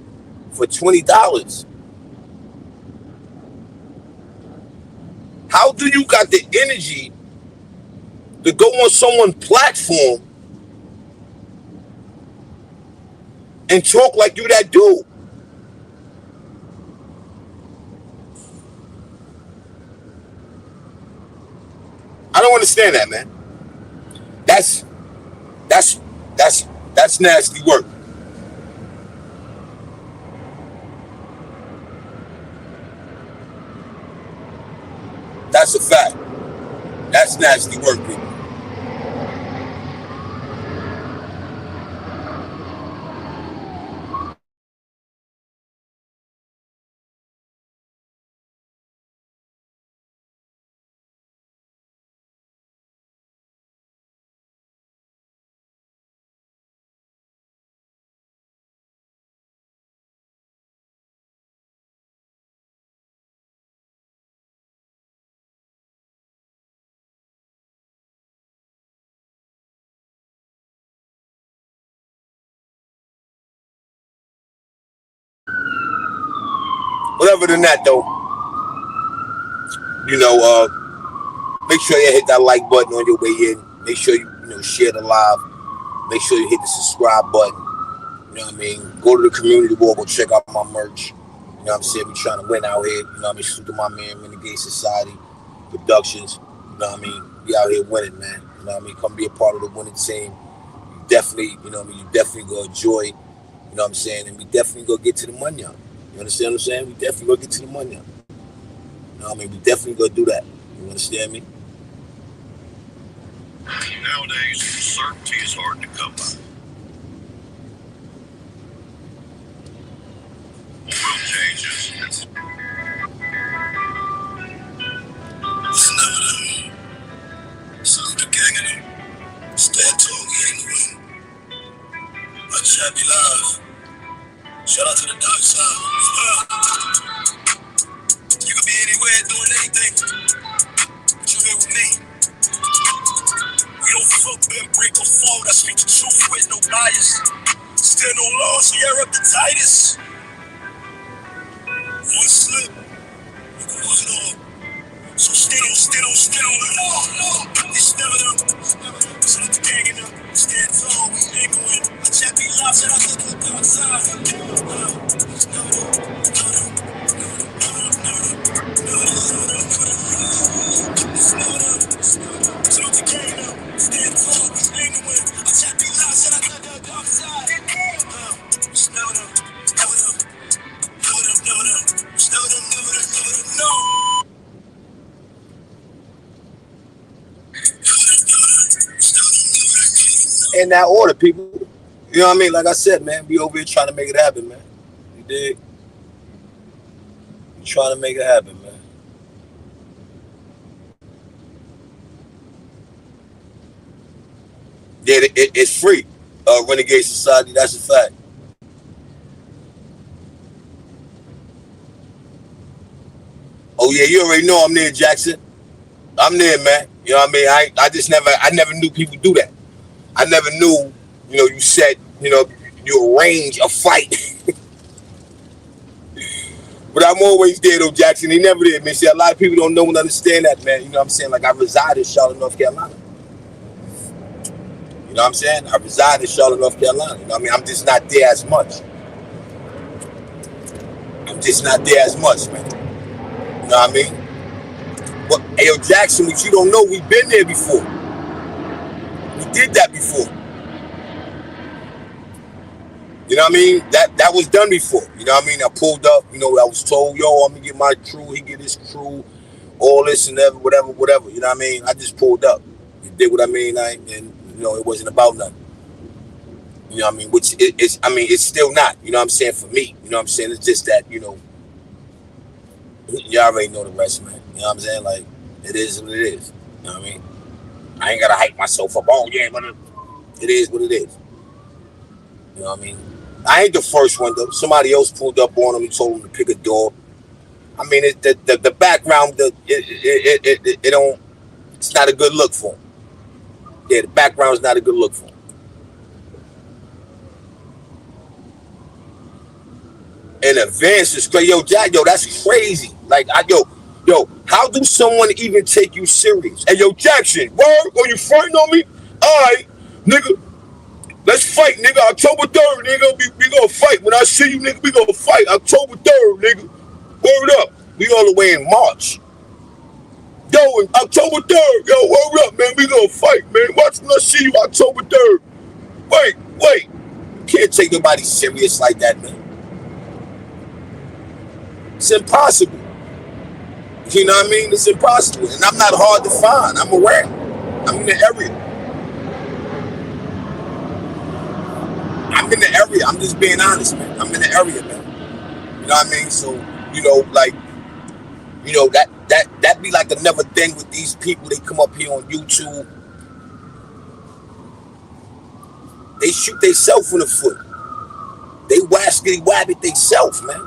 for $20? How do you got the energy to go on someone's platform and talk like you that dude? I don't understand that, man. That's nasty work. That's a fact. That's nasty work, people. But other than that, though, make sure you hit that like button on your way in. Make sure you share the live. Make sure you hit the subscribe button. You know what I mean? Go to the community wall. Go check out my merch. You know what I'm saying? We trying to win out here. You know what I mean? Salute to my man, Renegade Society Productions. You know what I mean? We out here winning, man. You know what I mean? Come be a part of the winning team. You definitely, you know what I mean? You definitely gonna enjoy. You know what I'm saying? And we definitely gonna get to the money out. You understand what I'm saying? We definitely gonna get to the money out. You know what I mean? We definitely gonna do that. You understand me? Nowadays, certainty is hard to come by. Oil changes. Listen to them. Salute the gang of them. Stand tall, we ain't the room. I chat be live. Shout out to the dark side. You could be anywhere doing anything, but you here with me. We don't fuck them, break or fall. I speak the truth with no bias. Still no law, so you're up the tightest. One slip, you can lose it all. So still on. It's never done. So let the gang in them. Stand tall, we ain't going. I chat be live, shout out to the dark side. In that order, people. You know what I mean? Like I said, man, we over here trying to make it happen, man. You dig? We trying to make it happen, man. Yeah, it's free. Renegade Society, that's a fact. Oh yeah, you already know I'm there, Jackson. I'm there, man. You know what I mean? I never knew people do that. I never knew, you said, you arrange a fight But I'm always there though, Jackson. He never did, man. See, a lot of people don't know and understand that, man. You know what I'm saying? Like, I reside in Charlotte, North Carolina. You know what I'm saying? I reside in Charlotte, North Carolina. You know what I mean? I'm just not there as much. I'm just not there as much, man. You know what I mean? But, hey, yo, Jackson, what you don't know, we've been there before. We did that before. You know what I mean? That was done before. You know what I mean? I pulled up, you know, I was told, yo, I'm gonna get my crew, he get his crew, all this and that, whatever. You know what I mean? I just pulled up. You did what I mean? And you know, it wasn't about nothing. You know what I mean? Which it's still not, you know what I'm saying, for me. You know what I'm saying? It's just that, you know, you already know the rest, man. You know what I'm saying? Like, it is what it is. You know what I mean? I ain't gotta hype myself up. Oh yeah, but it is what it is. You know what I mean? I ain't the first one though. Somebody else pulled up on him and told him to pick a door. I mean, the background, it don't. It's not a good look for him. Yeah, the background's not a good look for him. And advance is crazy. Yo, Jack, yo, that's crazy. Like, yo, how do someone even take you serious? Hey, yo, Jackson, word? Are you fighting on me? All right, nigga. Let's fight, nigga. October 3rd, nigga. We gonna fight. When I see you, nigga, we gonna fight. October 3rd, nigga. Word up. We all the way in March. Yo, October 3rd, yo, word up, man. We gonna fight, man. Watch when I see you October 3rd. Wait. You can't take nobody serious like that, man. It's impossible. You know what I mean? It's impossible. And I'm not hard to find. I'm around. I'm in the area. I'm just being honest, man. I'm in the area, man. You know what I mean? So, you know, like, you know, that be like another thing with these people. They come up here on YouTube. They shoot themselves in the foot. They wascally wabbit themselves, man.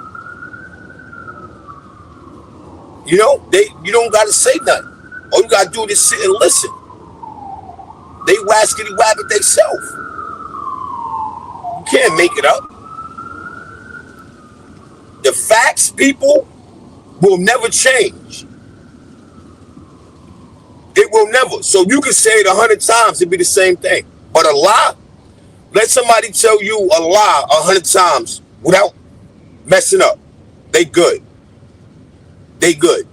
You know, you don't gotta say nothing. All you gotta do is sit and listen. They wascally wabbit themselves. You can't make it up. The facts, people, will never change. It will never. So you can say it 100 times, it'd be the same thing. But a lie, let somebody tell you a lie 100 times without messing up. They good. They good.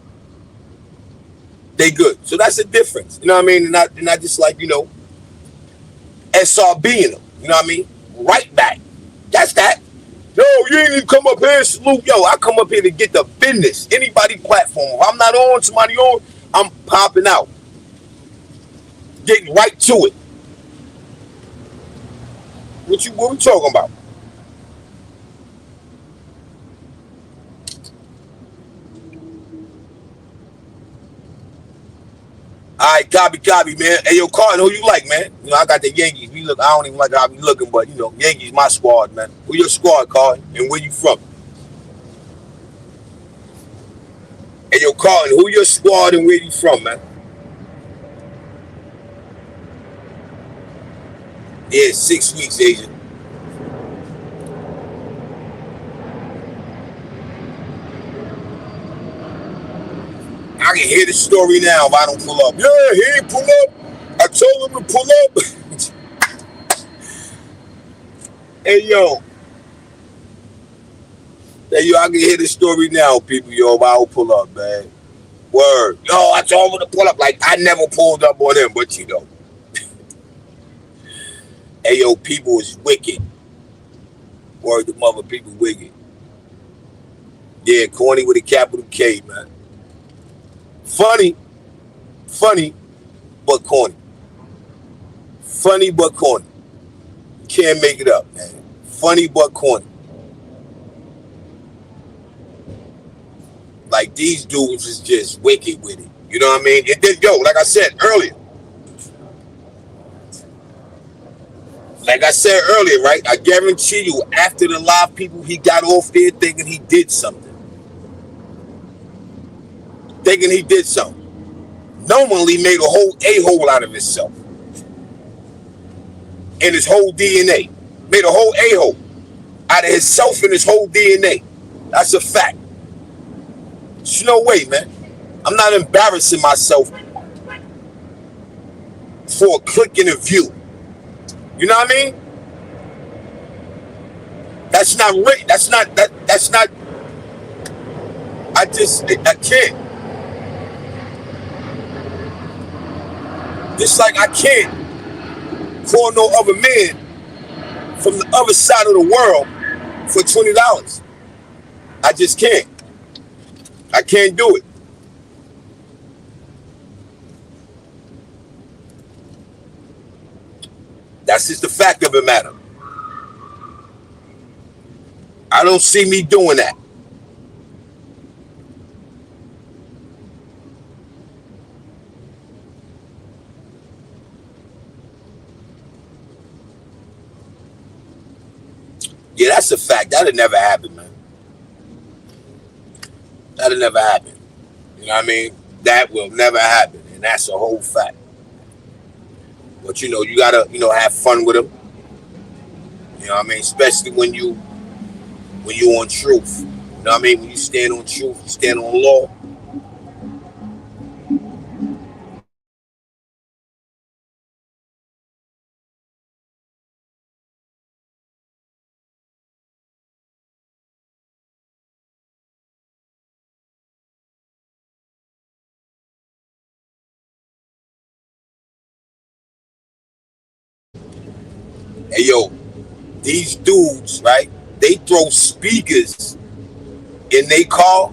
They good. So that's the difference. You know what I mean? And not just like, you know, SRB in them. You know what I mean? Right back. That's that. No, you ain't even come up here and salute. Yo, I come up here to get the business. Anybody platform. If I'm not on, somebody on, I'm popping out. Getting right to it. What we talking about? All right, copy, man. Hey, yo, Carton, who you like, man? You know, I got the Yankees. I don't even like how I be looking, but, you know, Yankees, my squad, man. Who your squad, Carton, and where you from? Hey, yo, Carton, who your squad and where you from, man? Yeah, 6 weeks, Agent. I can hear the story now if I don't pull up. Yeah, he didn't pull up. I told him to pull up. Hey, yo, I can hear the story now, people, yo, if I don't pull up, man. Word. Yo, I told him to pull up. Like, I never pulled up on him, but you know. Hey, yo, people is wicked. Word to mother, people wicked. Yeah, corny with a capital K, man. Funny, but corny. Funny, but corny. Can't make it up, man. Funny, but corny. Like, these dudes is just wicked with it. You know what I mean? And then, yo, like I said earlier, right? I guarantee you, after the live people, he got off there thinking he did something. Normally made a whole a-hole out of himself. And his whole DNA. Made a whole a-hole out of himself and his whole DNA. That's a fact. There's no way, man. I'm not embarrassing myself for a click and a view. You know what I mean? That's not right. That's not. I can't. Just like I can't call no other man from the other side of the world for $20. I just can't. I can't do it. That's just the fact of the matter. I don't see me doing that. Yeah, that's a fact. That'll never happen, man. That'll never happen. You know what I mean? That will never happen, and that's a whole fact. But you know, you gotta, have fun with them. You know what I mean? Especially when you on truth. You know what I mean? When you stand on truth, you stand on law. Hey yo, these dudes, right? They throw speakers in their car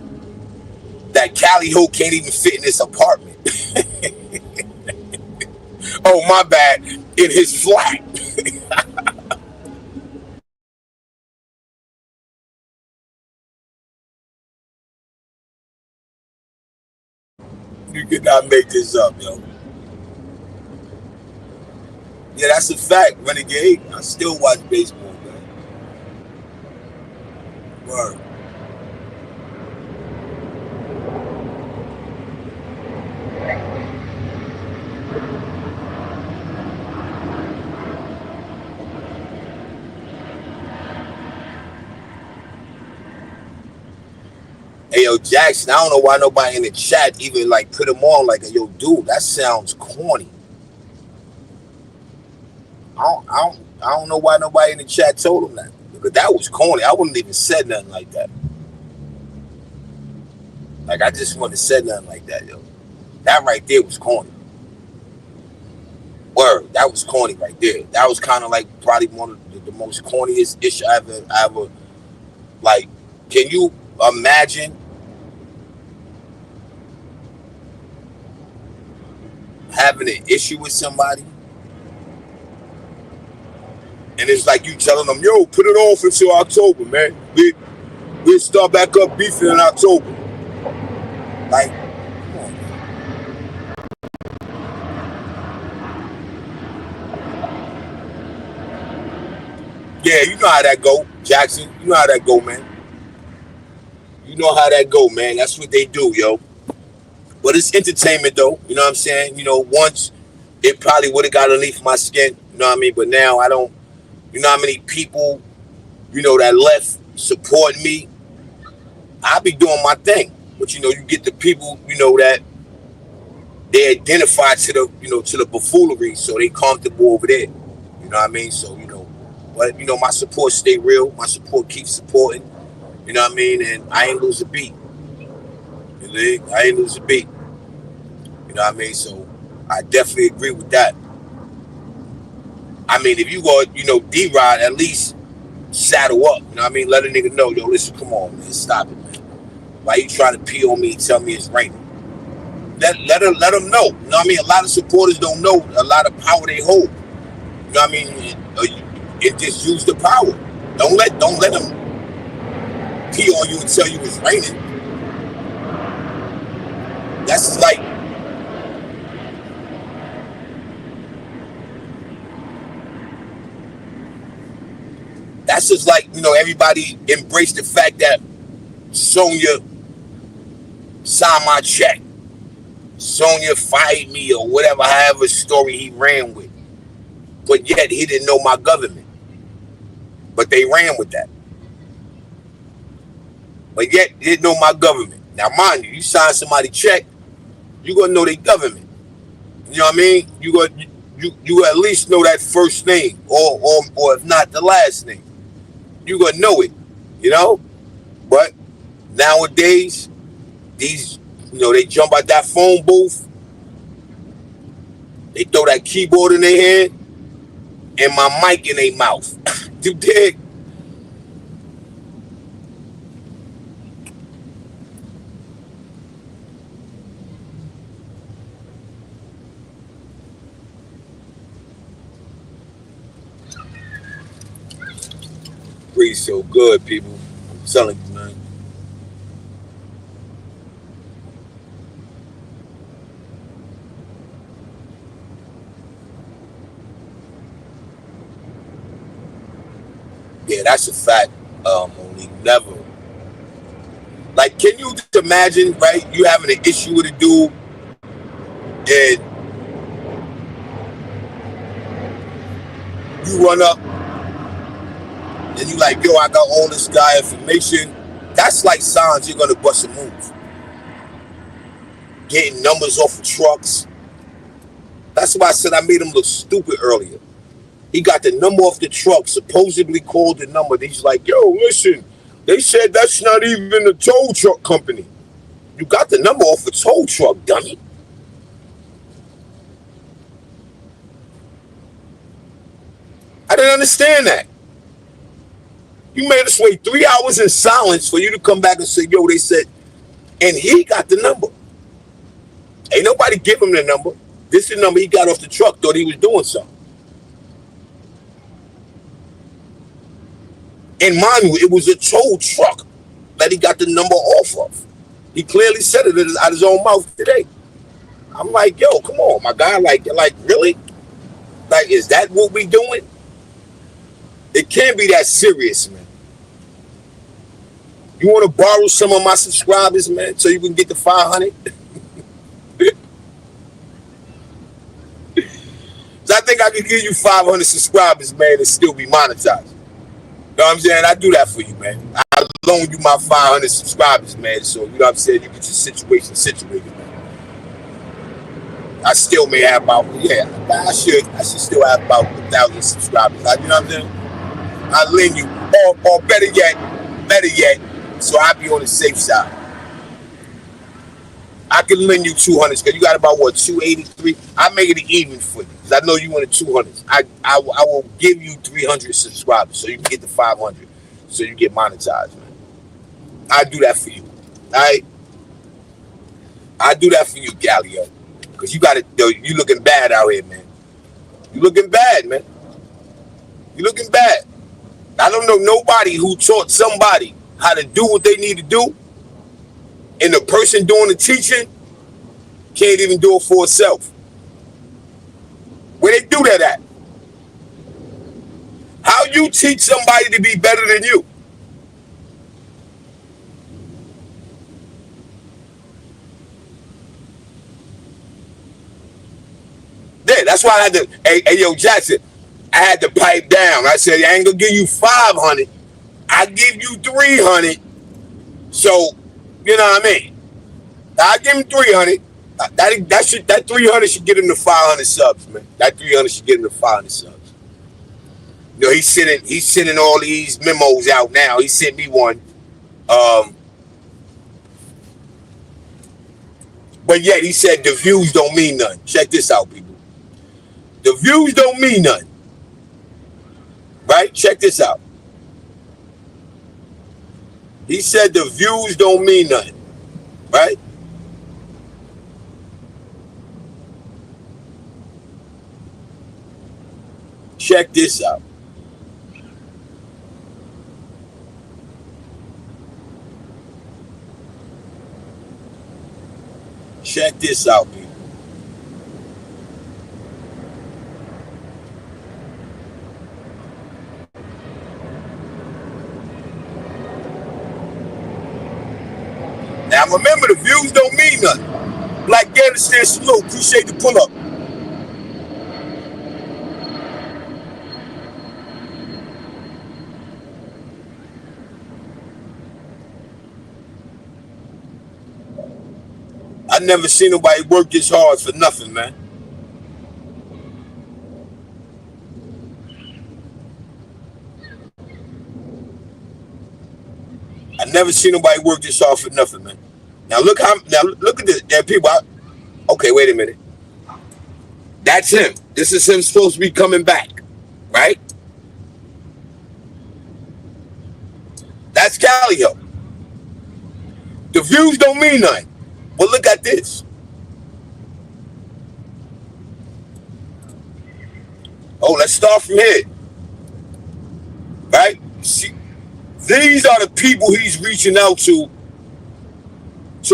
that Cali Ho can't even fit in his apartment. Oh, my bad. In his flat. You could not make this up, yo. Yeah, that's a fact, Renegade. I still watch baseball, man. Word. Hey, yo, Jackson, I don't know why nobody in the chat even, like, put him on, like, yo, dude, that sounds corny. I don't know why nobody in the chat told him that. Because that was corny. I wouldn't even said nothing like that. Like, I just wouldn't have said nothing like that, yo. That right there was corny. Word, that was corny right there. That was kind of like probably one of the most corniest issue I ever, like, can you imagine having an issue with somebody? And it's like you telling them, yo, put it off until October, man. We'll start back up beefing in October. Like, come on, man. Yeah, you know how that go, Jackson. You know how that go, man. You know how that go, man. That's what they do, yo. But it's entertainment, though. You know what I'm saying? You know, once it probably would have got underneath my skin. You know what I mean? But now I don't. You know how many people, that left supporting me? I be doing my thing. But, you get the people, that they identify to the, to the buffoonery, so they comfortable over there. You know what I mean? So, but, my support stay real. My support keeps supporting. You know what I mean? And I ain't lose a beat. I ain't lose a beat. You know what I mean? So I definitely agree with that. I mean, if you go, D-Rod, at least saddle up. You know what I mean? Let a nigga know, yo, listen, come on, man, stop it, man. Why you trying to pee on me and tell me it's raining? Let them know. You know what I mean? A lot of supporters don't know a lot of power they hold. You know what I mean? It just use the power. Don't let them pee on you and tell you it's raining. That's like, that's just like, everybody embraced the fact that Sonya signed my check. Sonya fired me or whatever, however story he ran with. But yet he didn't know my government. But they ran with that. But yet he didn't know my government. Now, mind you, you sign somebody check, you gonna know their government. You know what I mean? You at least know that first name, or if not the last name, you gonna know it. You know, but nowadays, these, they jump out that phone booth, they throw that keyboard in their hand, and my mic in their mouth. You dig? Pretty so good, people. I'm telling you, man. Yeah, that's a fact. Only never. Like, can you just imagine, right? You having an issue with a dude, and you run up, and you like, yo, I got all this guy information. That's like signs you're gonna bust a move. Getting numbers off of trucks. That's why I said I made him look stupid earlier. He got the number off the truck, supposedly called the number. He's like, yo, listen, they said that's not even a tow truck company. You got the number off a tow truck, dummy. I didn't understand that. You made us wait 3 hours in silence for you to come back and say, yo, they said, and he got the number. Ain't nobody give him the number. This is the number he got off the truck, thought he was doing something. And mind you, it was a tow truck that he got the number off of. He clearly said it out of his own mouth today. I'm like, yo, come on, my guy. Like, really? Like, is that what we doing? It can't be that serious, man. You want to borrow some of my subscribers, man, so you can get the 500? So I think I can give you 500 subscribers, man, and still be monetized. You know what I'm saying? I do that for you, man. I loan you my 500 subscribers, man, so, you know what I'm saying, you get your situation situated, man. I still may have about, I should still have about 1,000 subscribers. You know what I'm saying? I lend you, or better yet, so I be on the safe side. I can lend you 200 because you got about, 283? I make it even for you because I know you want the 200s. I will give you 300 subscribers so you can get the 500 so you get monetized, man. I do that for you, all right? I do that for you, Galileo, because you got it. You looking bad out here, man. You looking bad, man. You looking bad. I don't know nobody who taught somebody how to do what they need to do, and the person doing the teaching can't even do it for itself. Where they do that at? How you teach somebody to be better than you? Yeah, that's why I had to, hey, yo, Jackson, I had to pipe down. I said, I ain't gonna give you 500. I give you 300. So, you know what I mean? I give him 300. That 300 should get him to 500 subs, man. That 300 should get him to 500 subs. You know, he's sending all these memos out now. He sent me one. But yet he said the views don't mean nothing. Check this out, people. The views don't mean nothing. Right? Check this out. He said the views don't mean nothing. Right? Check this out. Check this out, people. Now remember, the views don't mean nothing. Black Afghanistan salute. Appreciate the pull up. never seen nobody work this hard for nothing, man. I never seen nobody work this hard for nothing, man. Now look at this. There are people out. Okay, wait a minute. That's him. This is him supposed to be coming back, right? That's Calio. The views don't mean nothing. But look at this. Oh, let's start from here. Right? See, these are the people he's reaching out to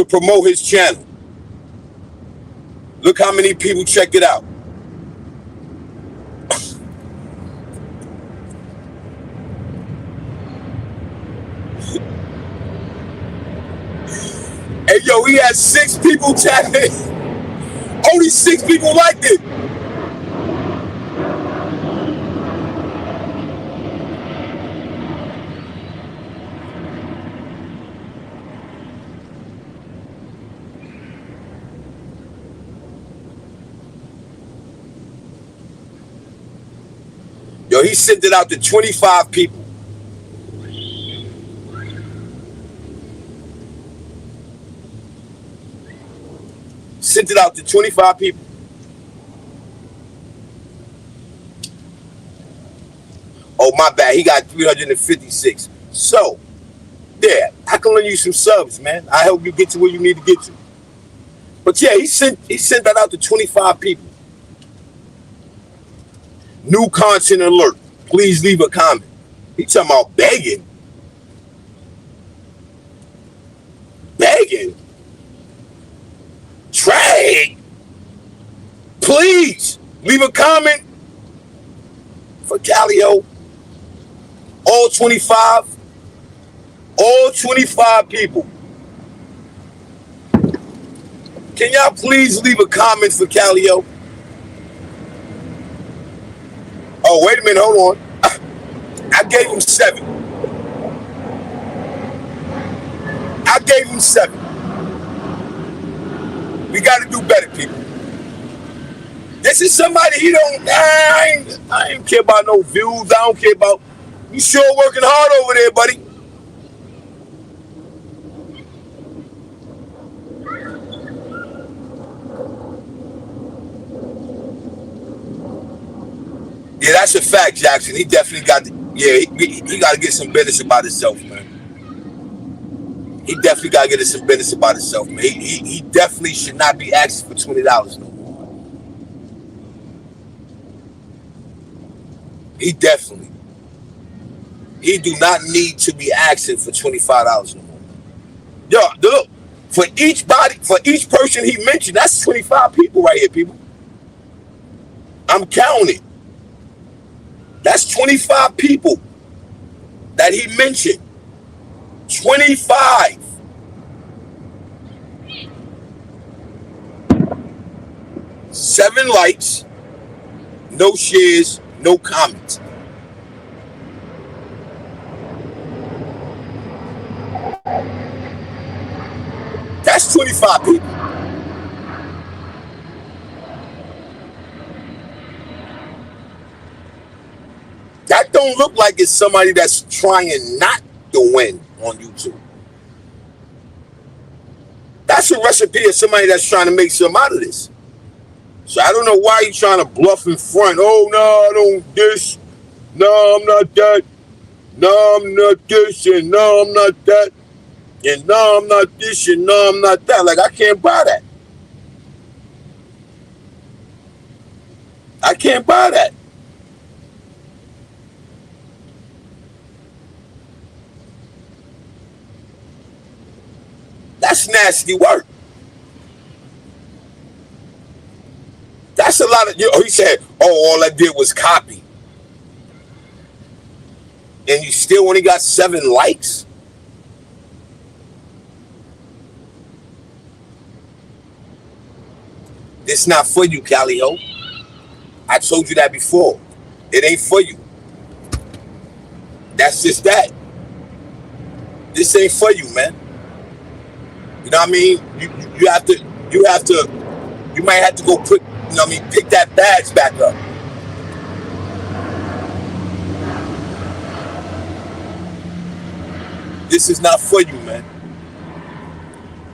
promote his channel. Look how many people check it out. Hey, yo, he had 6 people tap in. Only 6 people liked it. Yo, he sent it out to 25 people. Sent it out to 25 people. Oh, my bad. He got 356. So, yeah, I can lend you some subs, man. I help you get to where you need to get to. But yeah, he sent that out to 25 people. New content alert. Please leave a comment. He talking about begging. Begging. Trade. Please leave a comment for Calio. All 25. All 25 people. Can y'all please leave a comment for Calio? Oh, wait a minute, hold on. I gave him 7. I gave him 7. We got to do better, people. This is somebody he don't. I ain't care about no views. I don't care about. You sure working hard over there, buddy. Yeah, that's a fact, Jackson. He definitely got. He got to get some business about himself, man. He definitely got to get some business about himself, man. He definitely should not be asking for $20 no more. He definitely. He do not need to be asking for $25 no more. Yo, look, for each person he mentioned, that's 25 people right here, people. I'm counting. That's 25 people that he mentioned. 25. Seven likes, no shares, no comments. That's 25 people. That don't look like it's somebody that's trying not to win on YouTube. That's a recipe of somebody that's trying to make something out of this. So I don't know why you're trying to bluff in front. Oh, no, I don't this. No, I'm not that. No, I'm not this. And no, I'm not that. And no, I'm not this. And no, I'm not that. Like, I can't buy that. I can't buy that. That's nasty work. That's a lot of, he said, oh, all I did was copy. And you still only got 7 likes? It's not for you, Calio. I told you that before. It ain't for you. That's just that. This ain't for you, man. You know what I mean? You have to, you might have to go put, pick that badge back up. This is not for you, man.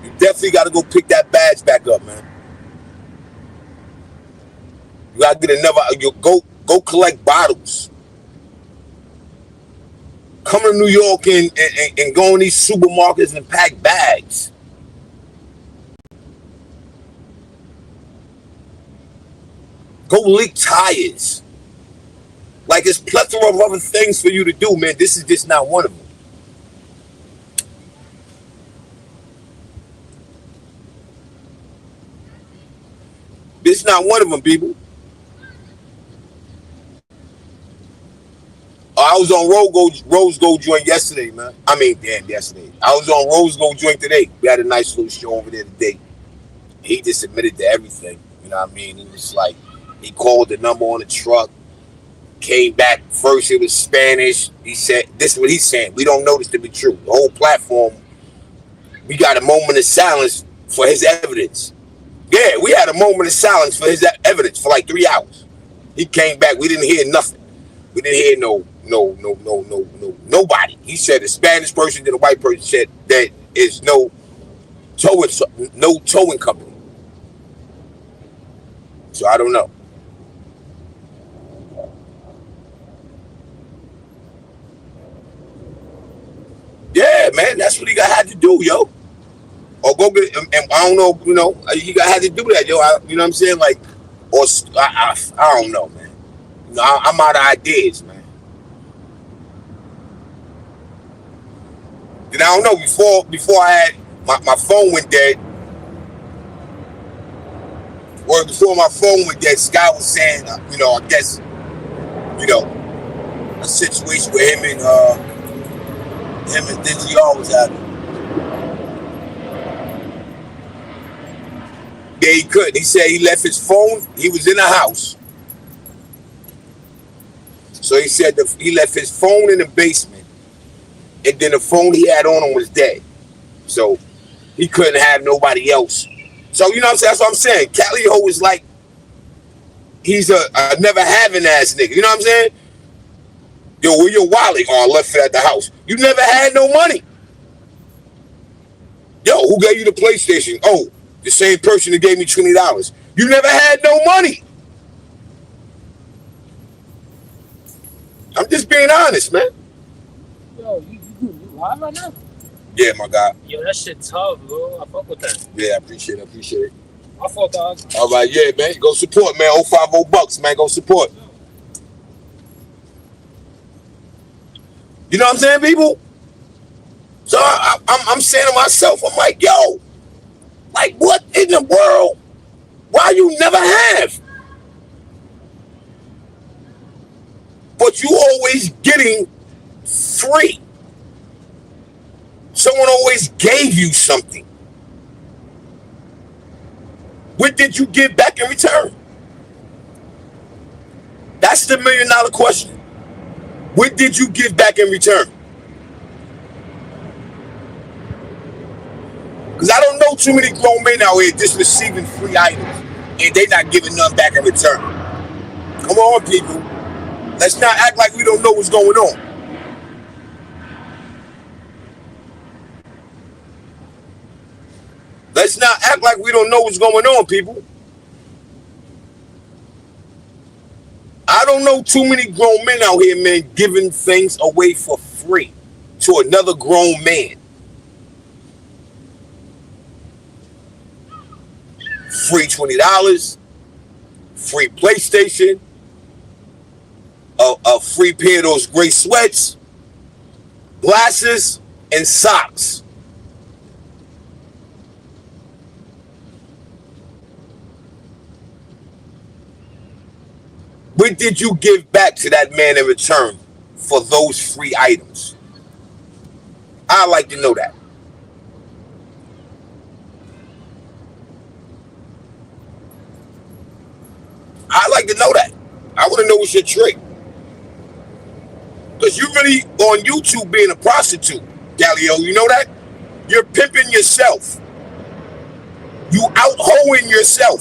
You definitely got to go pick that badge back up, man. You got to get another, go collect bottles. Come to New York and go in these supermarkets and pack bags. Go leak tires. Like, there's plethora of other things for you to do, man. This is just not one of them. This is not one of them, people. I was on Rose Gold joint yesterday, man. Yesterday. I was on Rose Gold joint today. We had a nice little show over there today. He just admitted to everything. You know what I mean? It was like, he called the number on the truck, came back. First, it was Spanish. He said, this is what he's saying. We don't know this to be true. The whole platform, we got a moment of silence for his evidence. Yeah, we had a moment of silence for his evidence for like 3 hours. He came back. We didn't hear nothing. We didn't hear nobody. He said a Spanish person, then a white person said there is no towing company. So I don't know. Yeah, man, that's what he had to do, yo. Or go get, and I don't know, he had to do that, yo. You know what I'm saying? Like, or I don't know, man. I'm out of ideas, man. And I don't know, before I had my phone went dead, or before my phone went dead, Scott was saying, I guess, a situation where him and DGR was having. Yeah, he couldn't. He said he left his phone. He was in the house. So he said he left his phone in the basement, and then the phone he had on him was dead. So he couldn't have nobody else. So, you know what I'm saying? That's what I'm saying. Calio is like, he's a never having ass nigga. You know what I'm saying? Yo, where your wallet? Oh, I left it at the house. You never had no money. Yo, who gave you the PlayStation? Oh, the same person that gave me $20. You never had no money. I'm just being honest, man. Yo, you live right now? Yeah, my guy. Yo, that shit tough, bro. I fuck with that. Yeah, I appreciate it. I fuck, dog. All right, yeah, man. Go support, man. $050, man. Go support. You know what I'm saying, people? So I'm saying to myself, I'm like, yo, like, what in the world? Why you never have? But you always getting free. Someone always gave you something. What did you give back in return? That's the $1 million question. What did you give back in return? Because I don't know too many grown men out here just receiving free items and they not giving none back in return. Come on, people. Let's not act like we don't know what's going on. Let's not act like we don't know what's going on, people. I don't know too many grown men out here, man, giving things away for free to another grown man. Free $20, free PlayStation, a free pair of those gray sweats, glasses, and socks. What did you give back to that man in return for those free items? I'd like to know that. I'd like to know that. I want to know what's your trick. Because you really on YouTube being a prostitute, Galileo, you know that? You're pimping yourself. You out-hoeing yourself.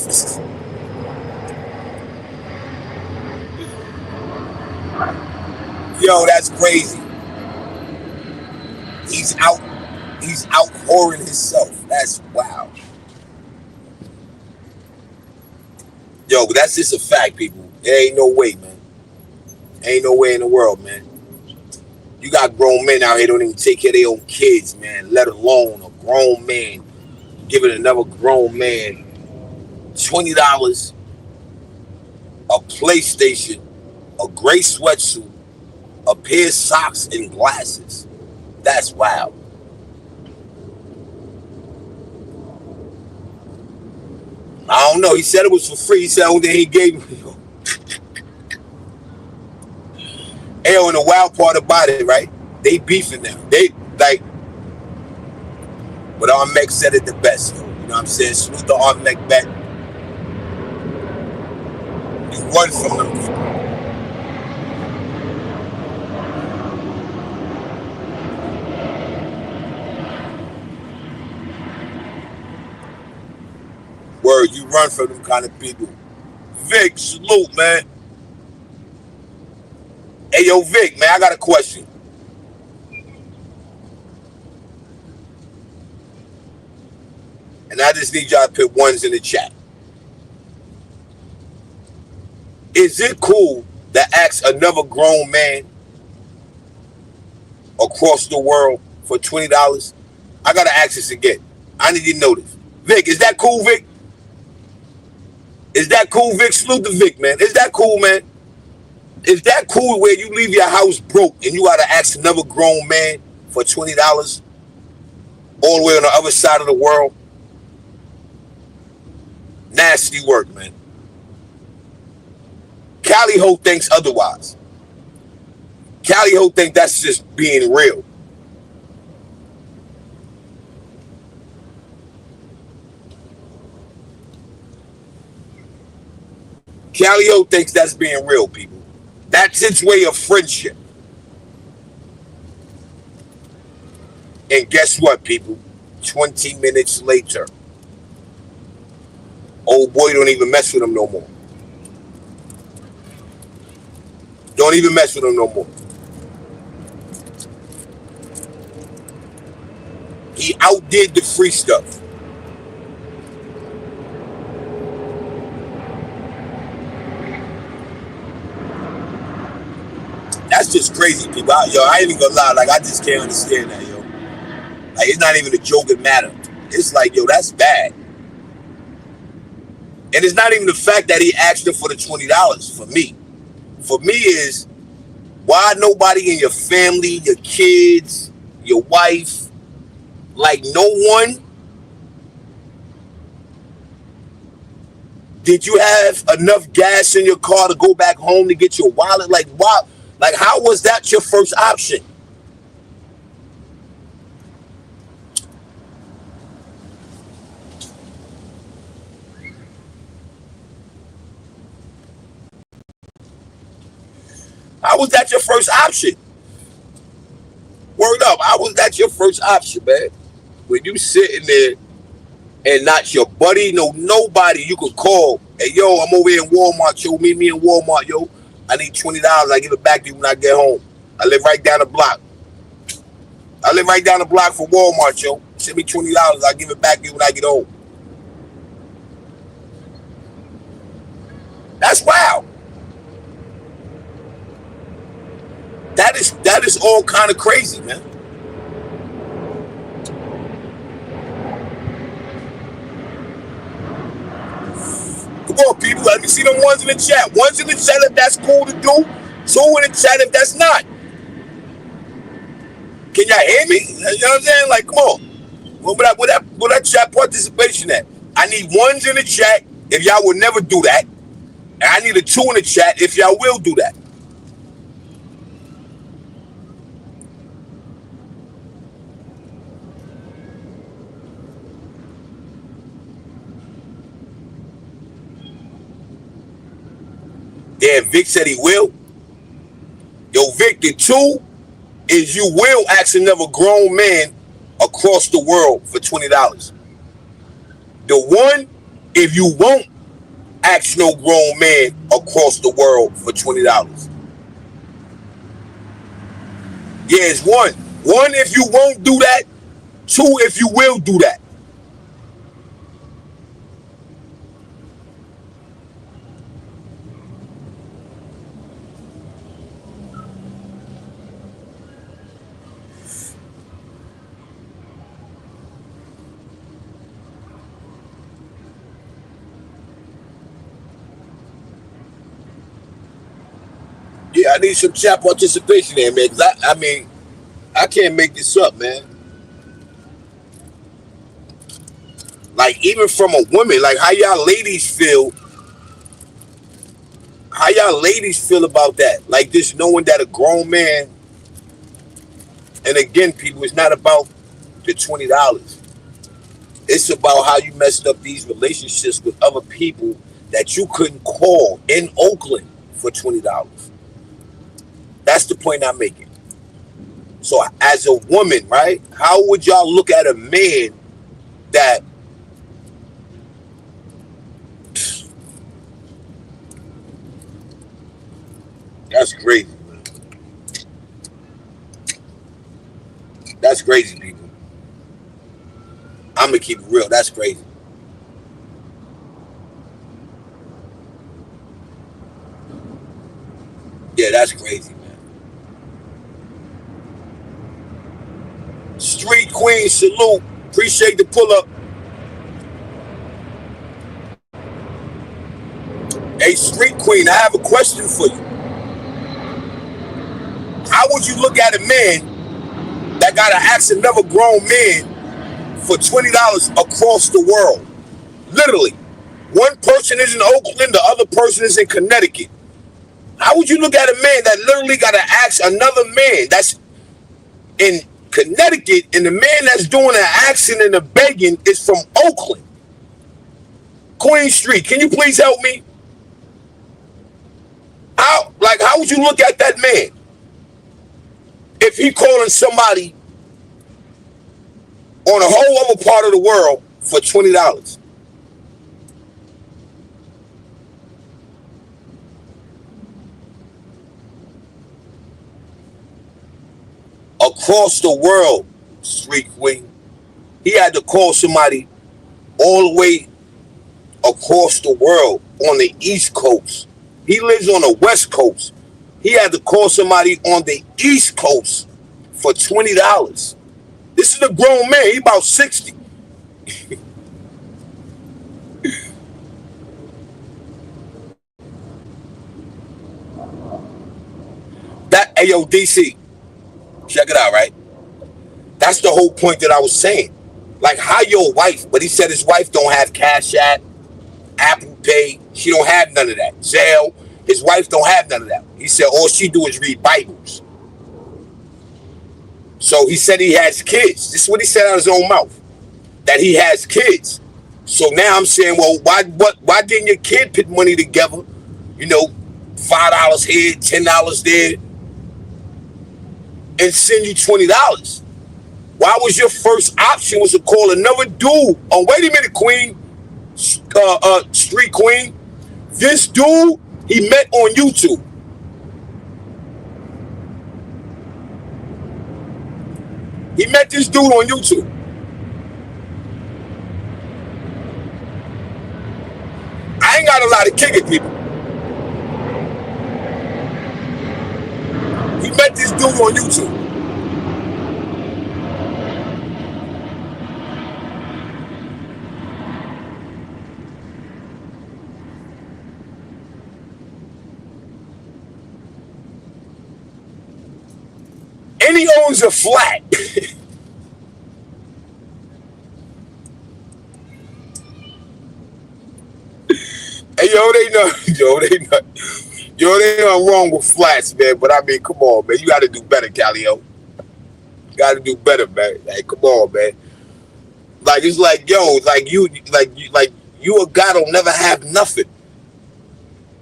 Yo, that's crazy. He's out whoring himself. That's wow. Yo, but that's just a fact, people. There ain't no way, man. Ain't no way in the world, man. You got grown men out here don't even take care of their own kids, man, let alone a grown man giving another grown man $20, a PlayStation, a gray sweatsuit, a pair of socks, and glasses. That's wild. I don't know. He said it was for free. He said only thing he gave me. Hey, and the wild part about it, right? They beefing now. They like, but Armek said it the best. You know what I'm saying? Salute the Armek back. You run from them people. Word, you run from them kind of people. Vic, salute, man. Hey, yo, Vic, man, I got a question. And I just need y'all to put ones in the chat. Is it cool to ask another grown man across the world for $20? I got to ask this again. I need you to know this. Vic, is that cool, Vic? Is that cool, Vic? Salute to Vic, man. Is that cool, man? Is that cool where you leave your house broke and you got to ask another grown man for $20 all the way on the other side of the world? Nasty work, man. Cali Ho thinks otherwise. Cali Ho think that's just being real. Cali Ho thinks that's being real, people. That's its way of friendship. And guess what, people? 20 minutes later, old boy don't even mess with him no more. Don't even mess with him no more. He outdid the free stuff. That's just crazy, people. Yo, I ain't even gonna lie. Like, I just can't understand that, yo. Like, it's not even a joking matter. It's like, yo, that's bad. And it's not even the fact that he asked him for the $20 for me. For me is, why nobody in your family, your kids, your wife, like no one, did you have enough gas in your car to go back home to get your wallet? Like, why? Like, how was that your first option? How was that your first option? Word up, how was that your first option, man? When you sitting there and not your buddy, nobody you could call. Hey, yo, I'm over here in Walmart, yo. Meet me in Walmart, yo. I need $20. I give it back to you when I get home. I live right down the block. I live right down the block from Walmart, yo. Send me $20. I'll give it back to you when I get home. That's wild. That is all kind of crazy, man. Come on, people. Let me see them ones in the chat. Ones in the chat if that's cool to do. Two in the chat if that's not. Can y'all hear me? You know what I'm saying? Like, come on. Where that chat participation at? I need ones in the chat if y'all will never do that. And I need a two in the chat if y'all will do that. Yeah, Vic said he will. Yo, Vic, the two is you will ask another grown man across the world for $20. The one, if you won't ask no grown man across the world for $20. Yeah, it's one. One, if you won't do that. Two, if you will do that. Yeah, I need some chat participation there, man. Cause I mean, I can't make this up, man. Like, even from a woman, like how y'all ladies feel about that. Like, just knowing that a grown man, and again, people, it's not about the $20. It's about how you messed up these relationships with other people that you couldn't call in Oakland for $20. That's the point I'm making. So as a woman, right, how would y'all look at a man that that's crazy, man. That's crazy, people. I'm gonna keep it real. That's crazy. Yeah, that's crazy, man. Street Queen, salute. Appreciate the pull up. Hey, Street Queen, I have a question for you. How would you look at a man that gotta ask another grown man for $20 across the world? Literally. One person is in Oakland, the other person is in Connecticut. How would you look at a man that literally gotta ask another man that's in Connecticut, and the man that's doing the asking and the begging is from Oakland? Queen Street, can you please help me? How would you look at that man if he calling somebody on a whole other part of the world for $20? Across the world, Street Queen. He had to call somebody all the way across the world on the East Coast. He lives on the West Coast. He had to call somebody on the East Coast for $20. This is a grown man. He about 60. That, ayo, DC, check it out, right? That's the whole point that I was saying. Like, how your wife, but he said his wife don't have Cash App, Apple Pay. She don't have none of that. Zelle. His wife don't have none of that. He said all she do is read Bibles. So he said he has kids. This is what he said out of his own mouth, that he has kids. So now I'm saying, well, why didn't your kid put money together? You know, $5 here, $10 there, and send you $20? Why was your first option was to call another dude? Oh, wait a minute, Queen, Street Queen. This dude he met on YouTube. He met this dude on YouTube. I ain't got a lot of kicking people. He met this dude on YouTube. And he owns a flat. Hey, they ain't nothing wrong with flats, man. But I mean, come on, man. You got to do better, Calio. You got to do better, man. Like, come on, man. Like, it's like, yo, you a guy don't never have nothing.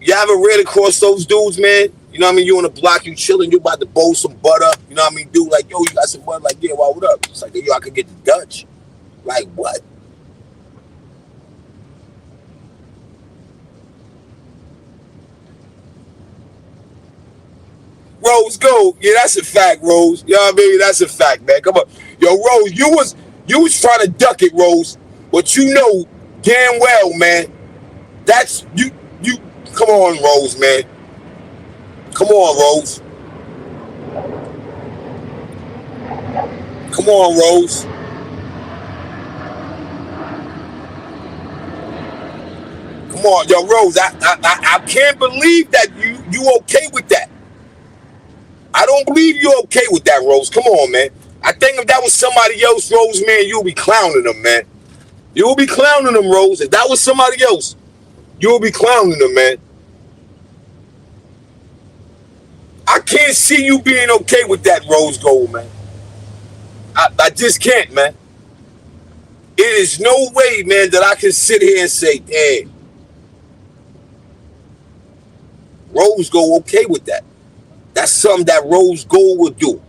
You ever ran across those dudes, man? You know what I mean? You on the block, you chilling, you about to bowl some butter. You know what I mean? Dude, like, yo, you got some butter? Like, yeah, well, what up? It's like, yo, I could get the Dutch. Like, what? Rose Gold. Yeah, that's a fact, Rose. You know what I mean? That's a fact, man. Come on. Yo, Rose, you was trying to duck it, Rose. But you know damn well, man, that's you come on, Rose, man. Come on, Rose. Come on, Rose. Come on, yo, Rose. I can't believe that you okay with that. I don't believe you're okay with that, Rose. Come on, man. I think if that was somebody else, Rose, man, you'll be clowning them, man. You'll be clowning them, Rose. If that was somebody else, you'll be clowning them, man. I can't see you being okay with that, Rose Gold, man. I just can't, man. It is no way, man, that I can sit here and say, damn, Rose Gold okay with that. That's something that Rose Gold would do.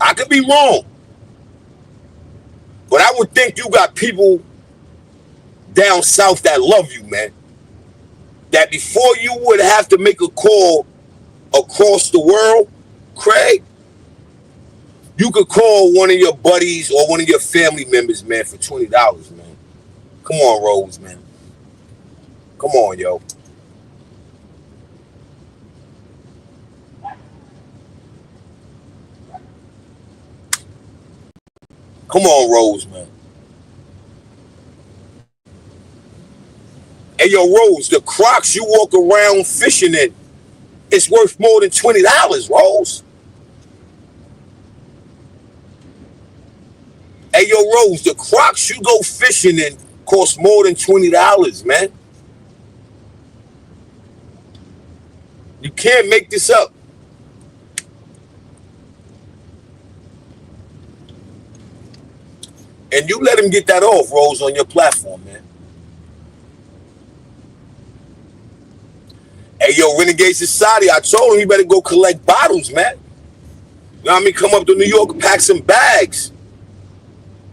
I could be wrong. But I would think you got people down south that love you, man. That before you would have to make a call across the world, Craig, you could call one of your buddies or one of your family members, man, for $20, man. Come on, Rose, man. Come on, yo. Come on, Rose, man. Hey, yo, Rose, the Crocs you walk around fishing in, it's worth more than $20, Rose. Hey, yo, Rose, the Crocs you go fishing in cost more than $20, man. You can't make this up. And you let him get that off, Rose, on your platform, man. Hey, yo, Renegade Society, I told him he better go collect bottles, man. You know what I mean? Come up to New York and pack some bags.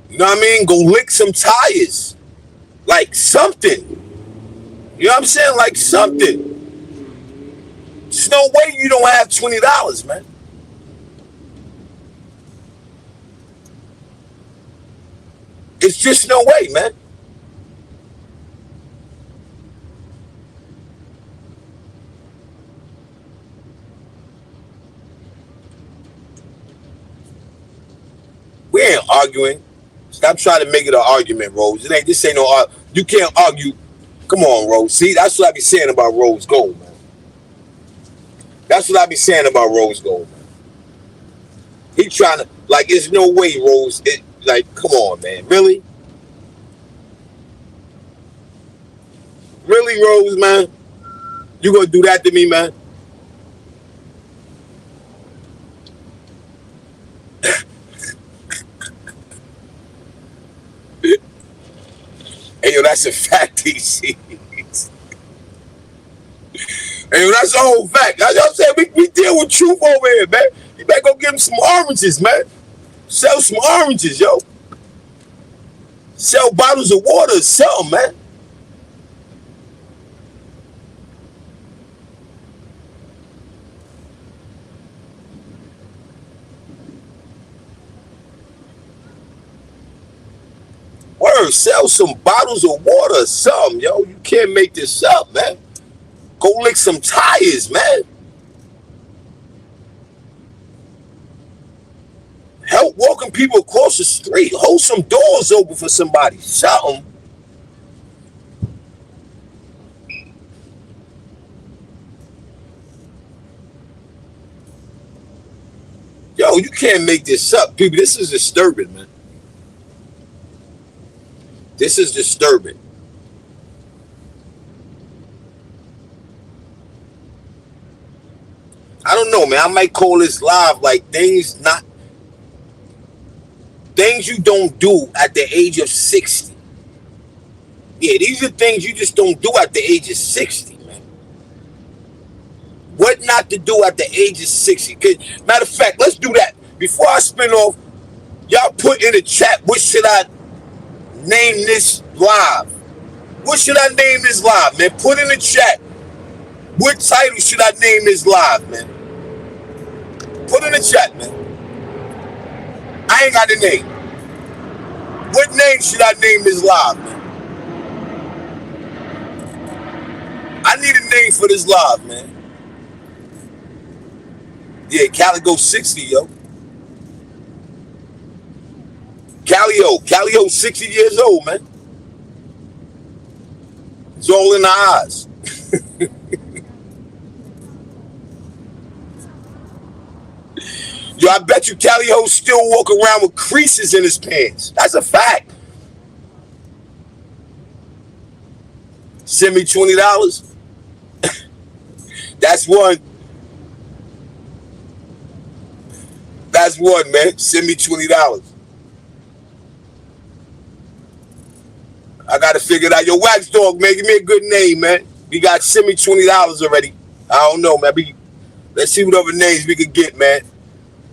You know what I mean? Go lick some tires. Like something. You know what I'm saying? Like something. There's no way you don't have $20, man. It's just no way, man. We ain't arguing. Stop trying to make it an argument, Rose. This ain't no you can't argue. Come on, Rose. See, that's what I be saying about Rose Gold, man. That's what I be saying about Rose Gold, man. He trying to, like, there's no way, Rose. Like, come on, man. Really? Really, Rose, man? You gonna do that to me, man? Hey, yo, that's a fact, DC. Hey, yo, that's a whole fact. That's what I'm saying. We deal with truth over here, man. You better go get him some oranges, man. Sell some oranges, yo. Sell bottles of water, sell them, man. Word, sell some bottles of water, something, yo. You can't make this up, man. Go lick some tires, man. Help walking people across the street. Hold some doors open for somebody. Something. Yo, you can't make this up, people. This is disturbing, man. This is disturbing. I don't know, man. I might call this live like things you don't do at the age of 60. Yeah, these are things you just don't do at the age of 60, man. What not to do at the age of 60? Matter of fact, let's do that. Before I spin off, y'all put in the chat, what should I name this live? What should I name this live, man? Put in the chat. What title should I name this live, man? Put in the chat, man. I ain't got a name. What name should I name this live, man? I need a name for this live, man. Yeah, Caligo 60, yo. Calio 60 years old, man. It's all in the eyes. Yo, I bet you Calio still walk around with creases in his pants. That's a fact. Send me $20. That's one. That's one, man. Send me $20. I gotta figure it out. Yo, Wax Dog, man, give me a good name, man. We got send me $20 already. I don't know, man. Let's see what other names we could get, man.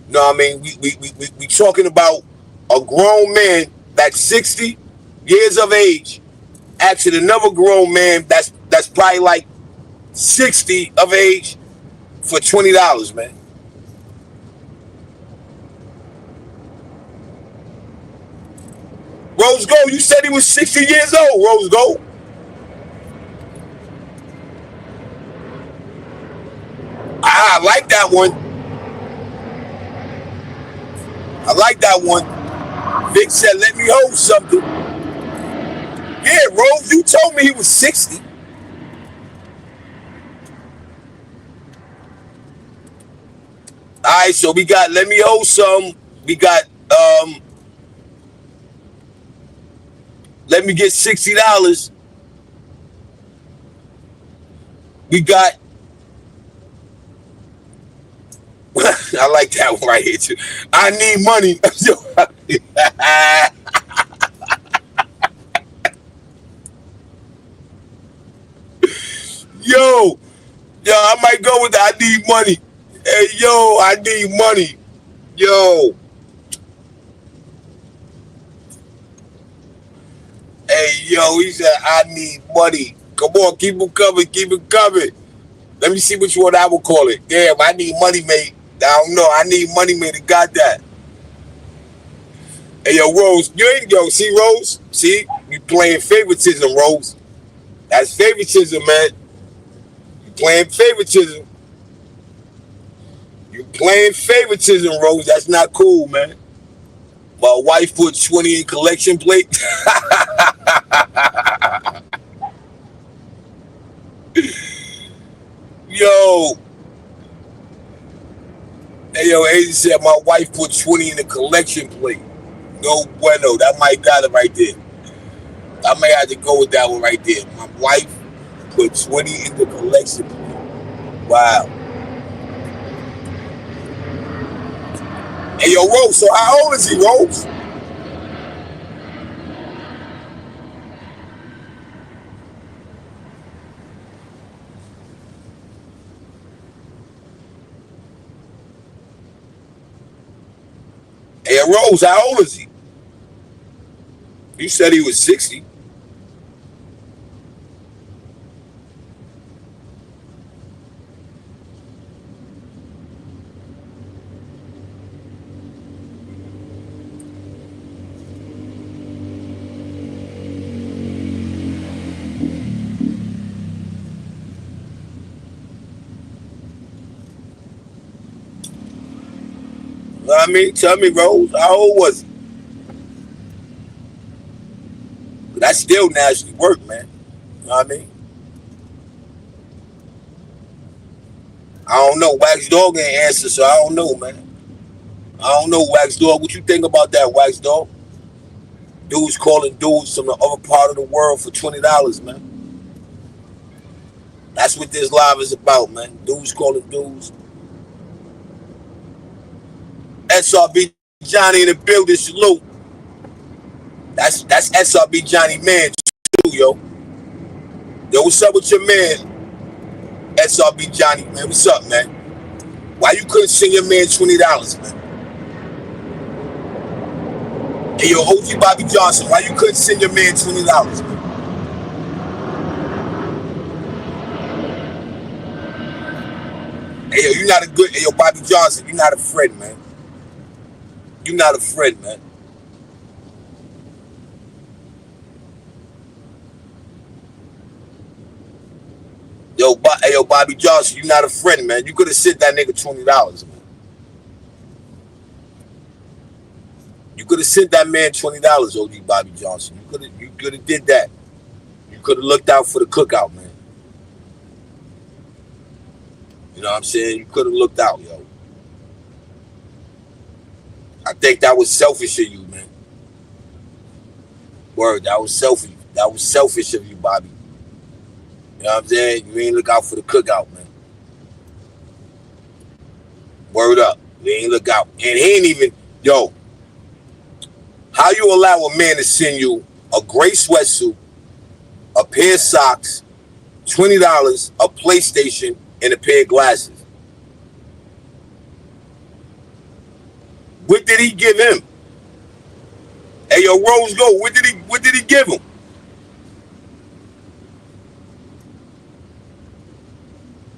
You know what I mean? We talking about a grown man that's 60 years of age, asking another grown man that's probably like 60 of age for $20, man. Rose Gold, you said he was 60 years old, Rose Gold. I like that one. I like that one. Vic said, let me hold something. Yeah, Rose, you told me he was 60. All right, so we got let me hold some. We got let me get $60. We got I like that one right here too. I need money. Yo, I might go with that. I need money. Hey, yo, I need money. Yo. Hey, yo, he said, I need money. Come on, keep it coming, keep it coming. Let me see which one I will call it. Damn, I need money, mate. I don't know. I need money, mate. I got that. Hey, yo, Rose, you ain't, yo, see, Rose? See? You playing favoritism, Rose. That's favoritism, man. You playing favoritism. You playing favoritism, Rose. That's not cool, man. My wife put 20 in collection plate. Yo. Hey, yo, Aiden said my wife put 20 in the collection plate. No bueno. That might got it right there. I may have to go with that one right there. My wife put 20 in the collection plate. Wow. Hey, yo, Rose, so how old is he, Rose? Hey, Rose, how old is he? You said he was 60. I mean, tell me, Rose, how old was he? That's still nasty work, man. You know what I mean? I don't know. Wax Dog ain't answer, so I don't know, man. I don't know, Wax Dog. What you think about that, Wax Dog? Dudes calling dudes from the other part of the world for $20, man. That's what this live is about, man. Dudes calling dudes. SRB Johnny in the building, salute. That's SRB Johnny man too, yo. Yo, what's up with your man? SRB Johnny, man. What's up, man? Why you couldn't send your man $20, man? Hey, yo, OG Bobby Johnson, why you couldn't send your man $20, man? Hey, yo, you're not a good. Hey, yo, Bobby Johnson, you're not a friend, man. You're not a friend, man. Hey, yo, Bobby Johnson, you're not a friend, man. You could have sent that nigga $20, man. You could have sent that man $20, OG Bobby Johnson. You could have did that. You could have looked out for the cookout, man. You know what I'm saying? You could have looked out, yo. I think that was selfish of you, man. Word, that was selfish. That was selfish of you, Bobby. You know what I'm saying? You ain't look out for the cookout, man. Word up. You ain't look out. And he ain't even, yo, how you allow a man to send you a gray sweatsuit, a pair of socks, $20, a PlayStation, and a pair of glasses? What did he give him? Hey, yo, Rose Gold, what did he give him?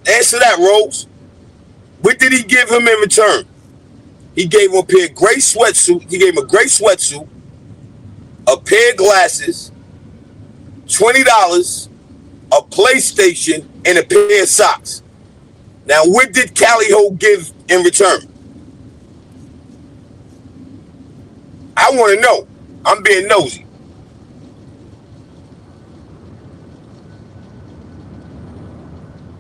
Answer that, Rose. What did he give him in return? He gave him a pair of gray sweatsuit. He gave him a gray sweatsuit, a pair of glasses, $20, a PlayStation, and a pair of socks. Now, what did Cali Ho give in return? I want to know. I'm being nosy.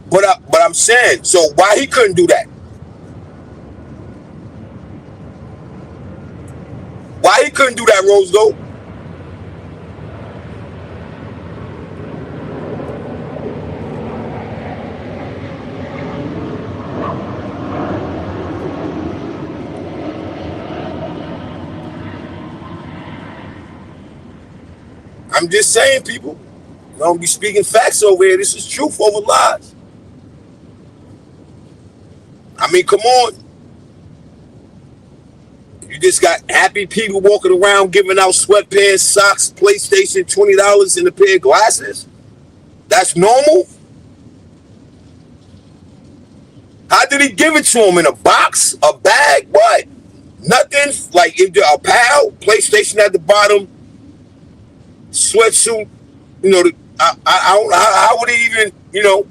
But I'm saying, so why he couldn't do that? Why he couldn't do that, Rose Gold? I'm just saying, people. Don't be speaking facts over here. This is truth over lies. I mean, come on. You just got happy people walking around giving out sweatpants, socks, PlayStation, $20, and a pair of glasses. That's normal? How did he give it to him? In a box? A bag? What? Nothing? Like a pal? PlayStation at the bottom? Sweatsuit? You know, I don't know. How would he even, you know,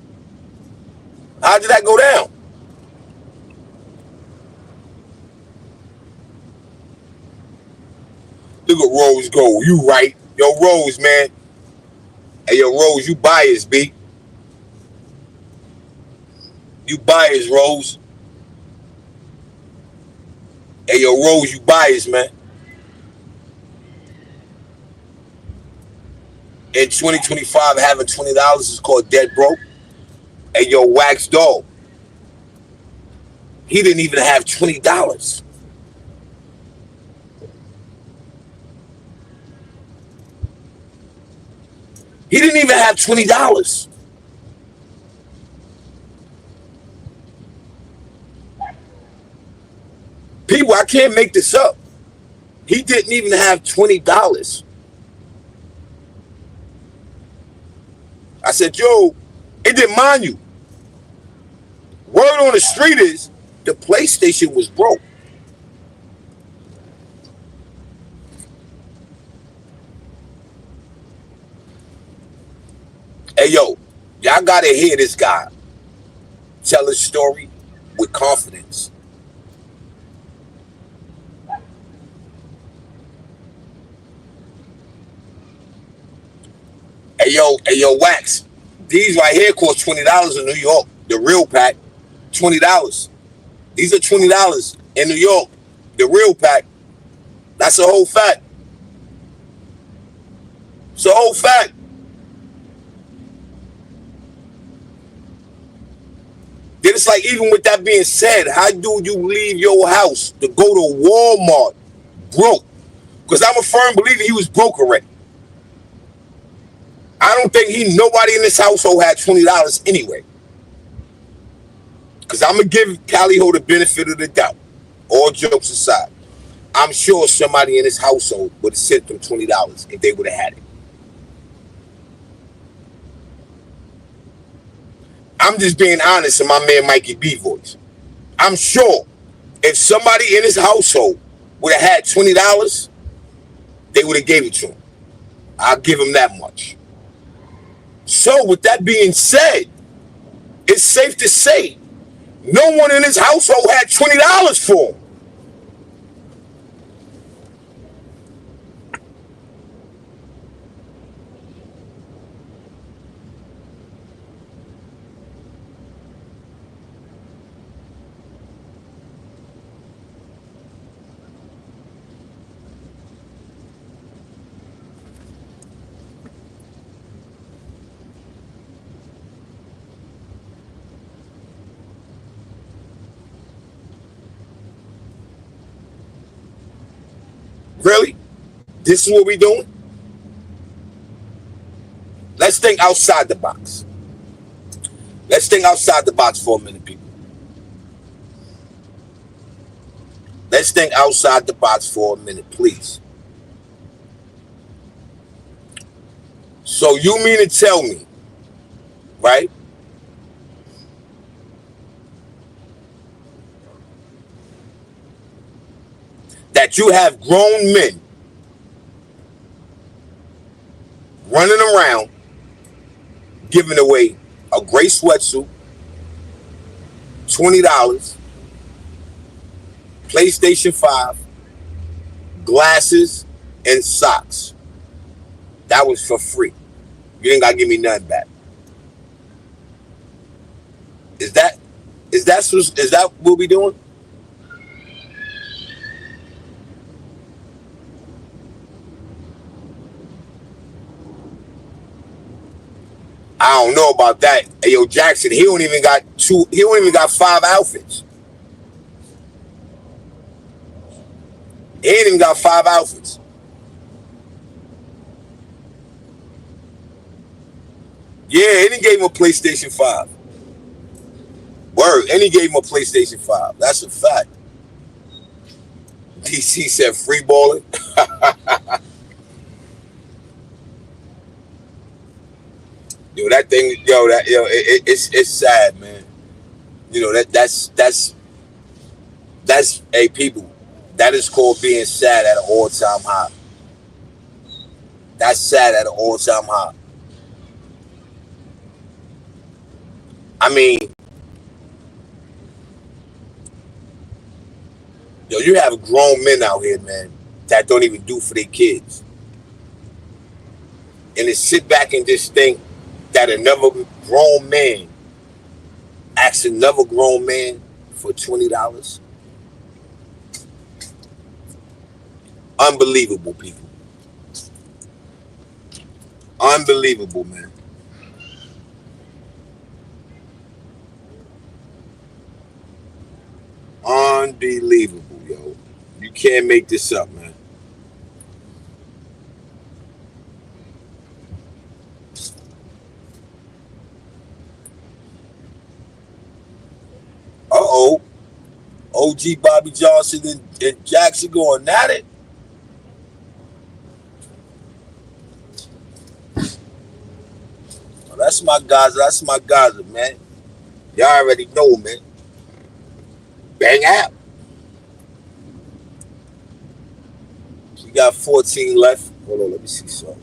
how did that go down? Look at Rose go. You right. Yo, Rose, man. Hey, yo, Rose, you biased, B. You biased, Rose. Hey, yo, Rose, you biased, man. In 2025, having $20 is called dead broke. Hey, yo, Wax Dog. He didn't even have $20. He didn't even have $20. People, I can't make this up. He didn't even have $20. I said, yo, it didn't mind you. Word on the street is the PlayStation was broke. Hey, yo, y'all got to hear this guy tell his story with confidence. Hey, yo, Wax. These right here cost $20 in New York. The real pack, $20. These are $20 in New York. The real pack. That's a whole fact. It's a whole fact. Then it's like, even with that being said, how do you leave your house to go to Walmart broke? Because I'm a firm believer he was broke already. I don't think nobody in this household had $20 anyway. Because I'm going to give Cali Ho the benefit of the doubt. All jokes aside. I'm sure somebody in this household would have sent them $20 if they would have had it. I'm just being honest in my man Mikey B voice. I'm sure if somebody in his household would have had $20, they would have gave it to him. I'll give him that much. So with that being said, it's safe to say no one in his household had $20 for him. Really? This is what we doing? Let's think outside the box. Let's think outside the box for a minute, people. Let's think outside the box for a minute, please. So you mean to tell me, right, that you have grown men running around giving away a gray sweatsuit, $20, PlayStation 5, glasses, and socks. That was for free. You ain't gotta give me nothing back. Is that what we doing? I don't know about that. Hey, yo, Jackson, he don't even got 5 outfits. He ain't even got 5 outfits. Yeah, and he gave him a PlayStation 5. Word, and he gave him a PlayStation 5. That's a fact. DC said free balling. Yo, that thing, it's sad, man. You know that's hey people, that is called being sad at an all-time high. That's sad at an all-time high. I mean, yo, you have grown men out here, man, that don't even do for their kids. And to sit back and just think that another grown man asks another grown man for $20. Unbelievable, people. Unbelievable, man. Unbelievable, yo. You can't make this up, man. Uh-oh. OG Bobby Johnson and Jackson going at it. Oh, that's my guys. That's my guys, man. Y'all already know, man. Bang out. We got 14 left. Hold on, let me see something.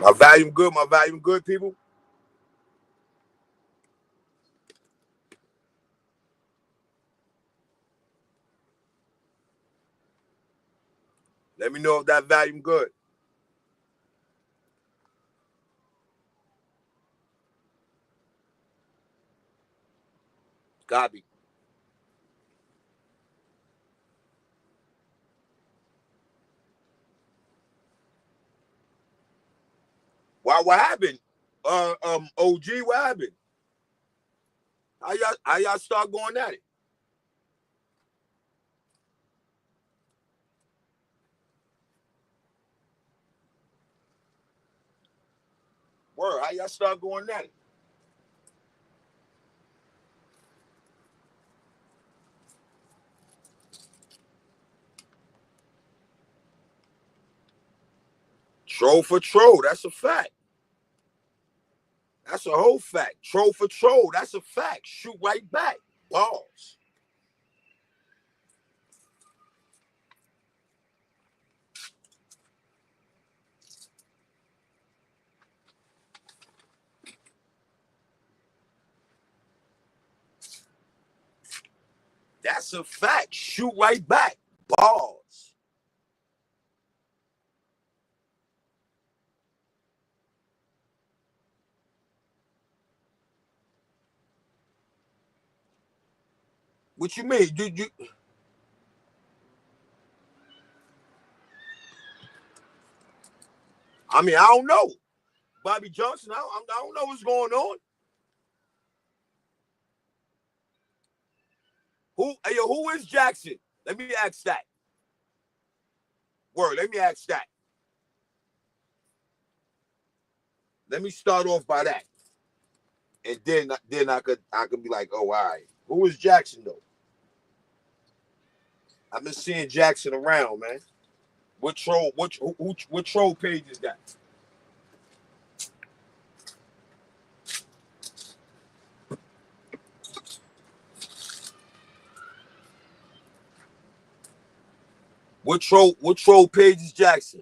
My volume good. My volume good, people. Let me know if that volume good. Copy. Why? What happened? OG, what happened? How y'all start going at it? Word, how y'all start going at it? Troll for troll, that's a fact. That's a whole fact. Troll for troll, that's a fact. Shoot right back. Balls. That's a fact. Shoot right back. Balls. What you mean? I mean, I don't know. Bobby Johnson, I don't know what's going on. Who is Jackson? Let me ask that. Word, let me ask that. Let me start off by that. And then I could be like, oh, all right. Who is Jackson though? I've been seeing Jackson around, man. What troll? What troll page is that? What troll page is Jackson?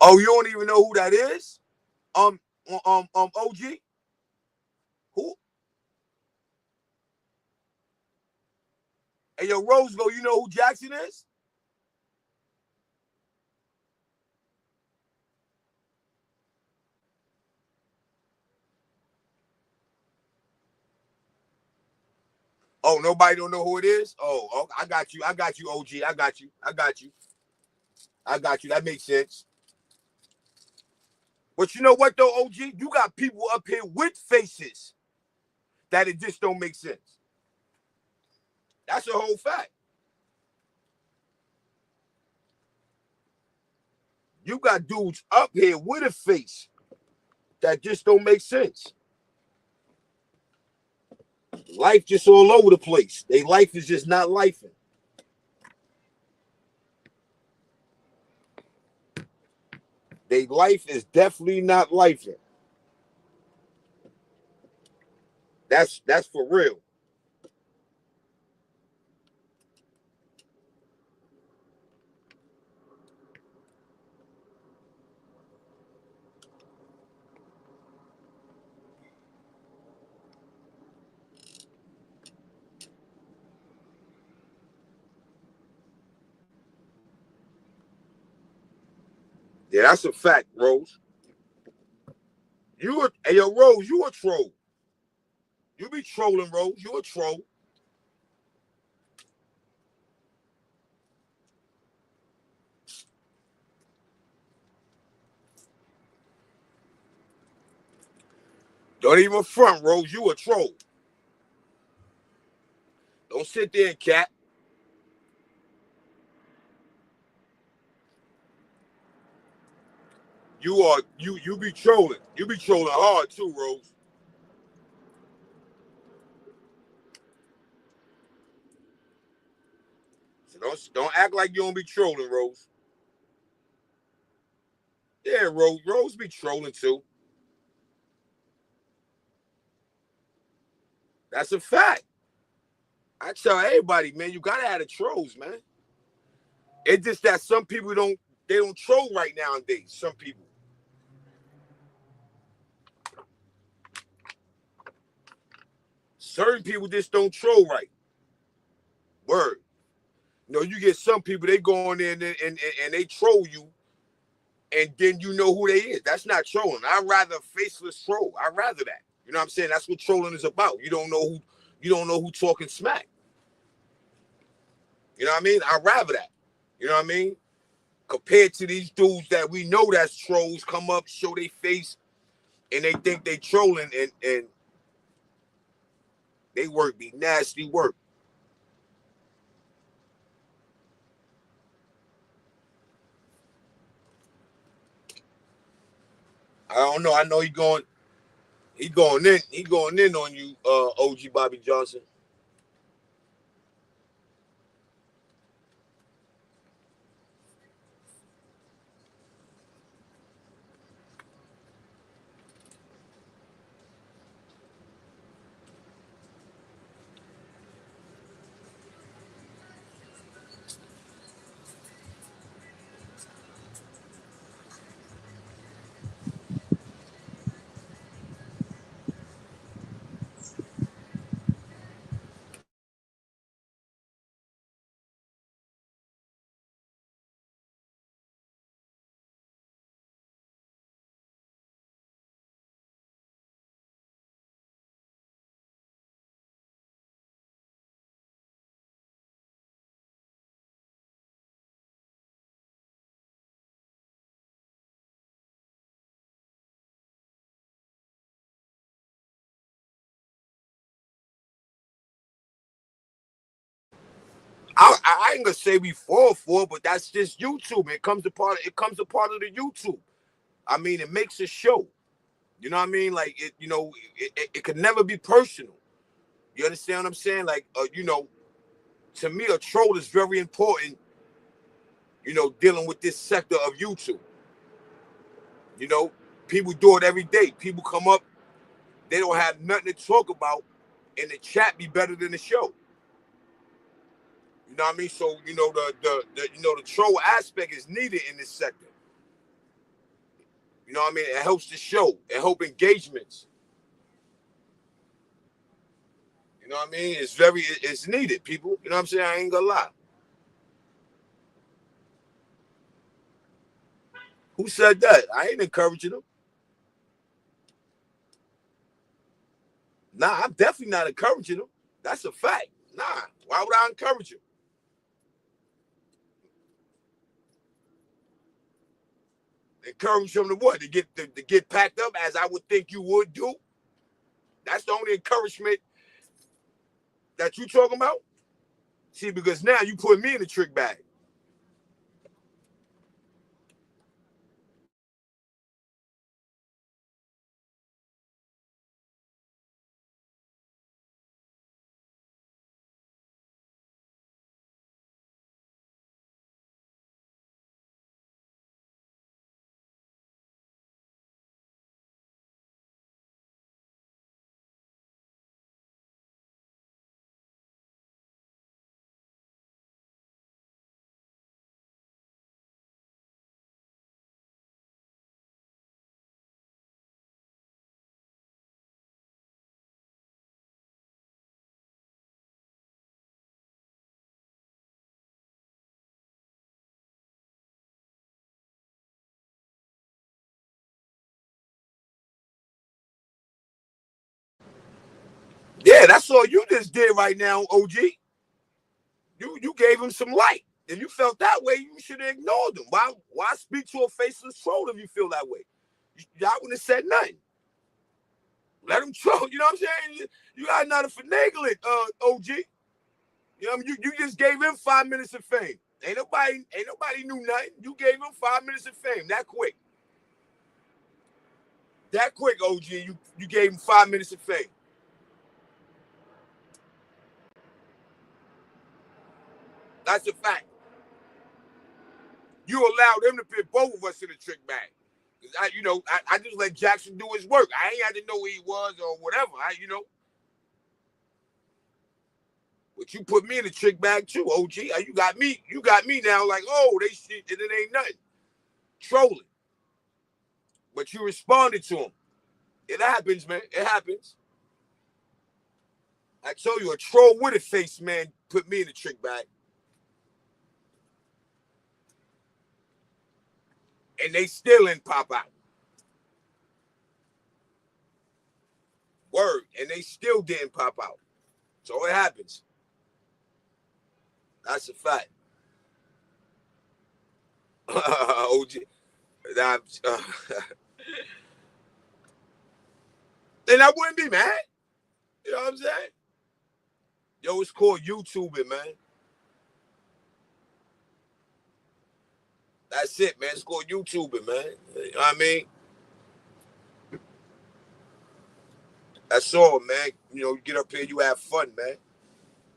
Oh, you don't even know who that is? OG? Who? Hey, yo, Roseville, you know who Jackson is? Oh, nobody don't know who it is? Oh, I got you, OG. I got you. That makes sense. But you know what though, OG? You got people up here with faces that it just don't make sense. That's a whole fact. You got dudes up here with a face that just don't make sense. Life just all over the place. Their life is just not lifing. Their life is definitely not lifing. That's for real. Yeah, that's a fact, Rose. Hey, yo, Rose, you a troll. You be trolling, Rose. You a troll. Don't even front, Rose. You a troll. Don't sit there and cat. You be trolling. You be trolling hard too, Rose. So don't act like you don't be trolling, Rose. Yeah, Rose be trolling too. That's a fact. I tell everybody, man, you gotta have the trolls, man. It's just that some people don't troll right nowadays. Some people. Certain people just don't troll right. Word. You get some people, they go in there and they troll you, and then you know who they is. That's not trolling. I'd rather faceless troll. I'd rather that. You know what I'm saying? That's what trolling is about. You don't know who talking smack. You know what I mean? I'd rather that. You know what I mean? Compared to these dudes that we know that's trolls, come up, show their face, and they think they trolling, and they work be nasty work. I don't know. I know he going in on you, OG Bobby Johnson. I ain't gonna say we fall for it, but that's just YouTube. It comes a part of the YouTube. I mean, it makes a show. You know what I mean? Like it could never be personal. You understand what I'm saying? Like to me, a troll is very important. Dealing with this sector of YouTube. You know, people do it every day. People come up, they don't have nothing to talk about, and the chat be better than the show. You know what I mean? So the troll aspect is needed in this sector. You know what I mean? It helps the show. It helps engagements. You know what I mean? It's needed, people. You know what I'm saying? I ain't gonna lie. Who said that? I ain't encouraging them. Nah, I'm definitely not encouraging them. That's a fact. Nah, why would I encourage him? Encourage him to what? To get packed up as I would think you would do. That's the only encouragement that you talking about. See, because now you put me in the trick bag. Yeah, that's all you just did right now, OG. You gave him some light. If you felt that way, you should have ignored him. Why speak to a faceless troll if you feel that way? Y'all wouldn't have said nothing. Let him troll. You know what I'm saying? You got nothing finagle it, OG. You know what I mean? You just gave him 5 minutes of fame. Ain't nobody knew nothing. You gave him 5 minutes of fame that quick. That quick, OG. You gave him 5 minutes of fame. That's a fact. You allowed him to put both of us in the trick bag. I just let Jackson do his work. I ain't had to know who he was or whatever. But you put me in the trick bag too, OG. You got me now like, oh, they shit, and it ain't nothing. Trolling. But you responded to him. It happens, man. It happens. I told you, a troll with a face, man, put me in the trick bag. And they still didn't pop out. Word. And they still didn't pop out. So it happens. That's a fact. OG. And I wouldn't be mad. You know what I'm saying? Yo, it's called YouTubing, man. That's it, man. It's called YouTubing, man. You know what I mean? That's all, man. You get up here, you have fun, man.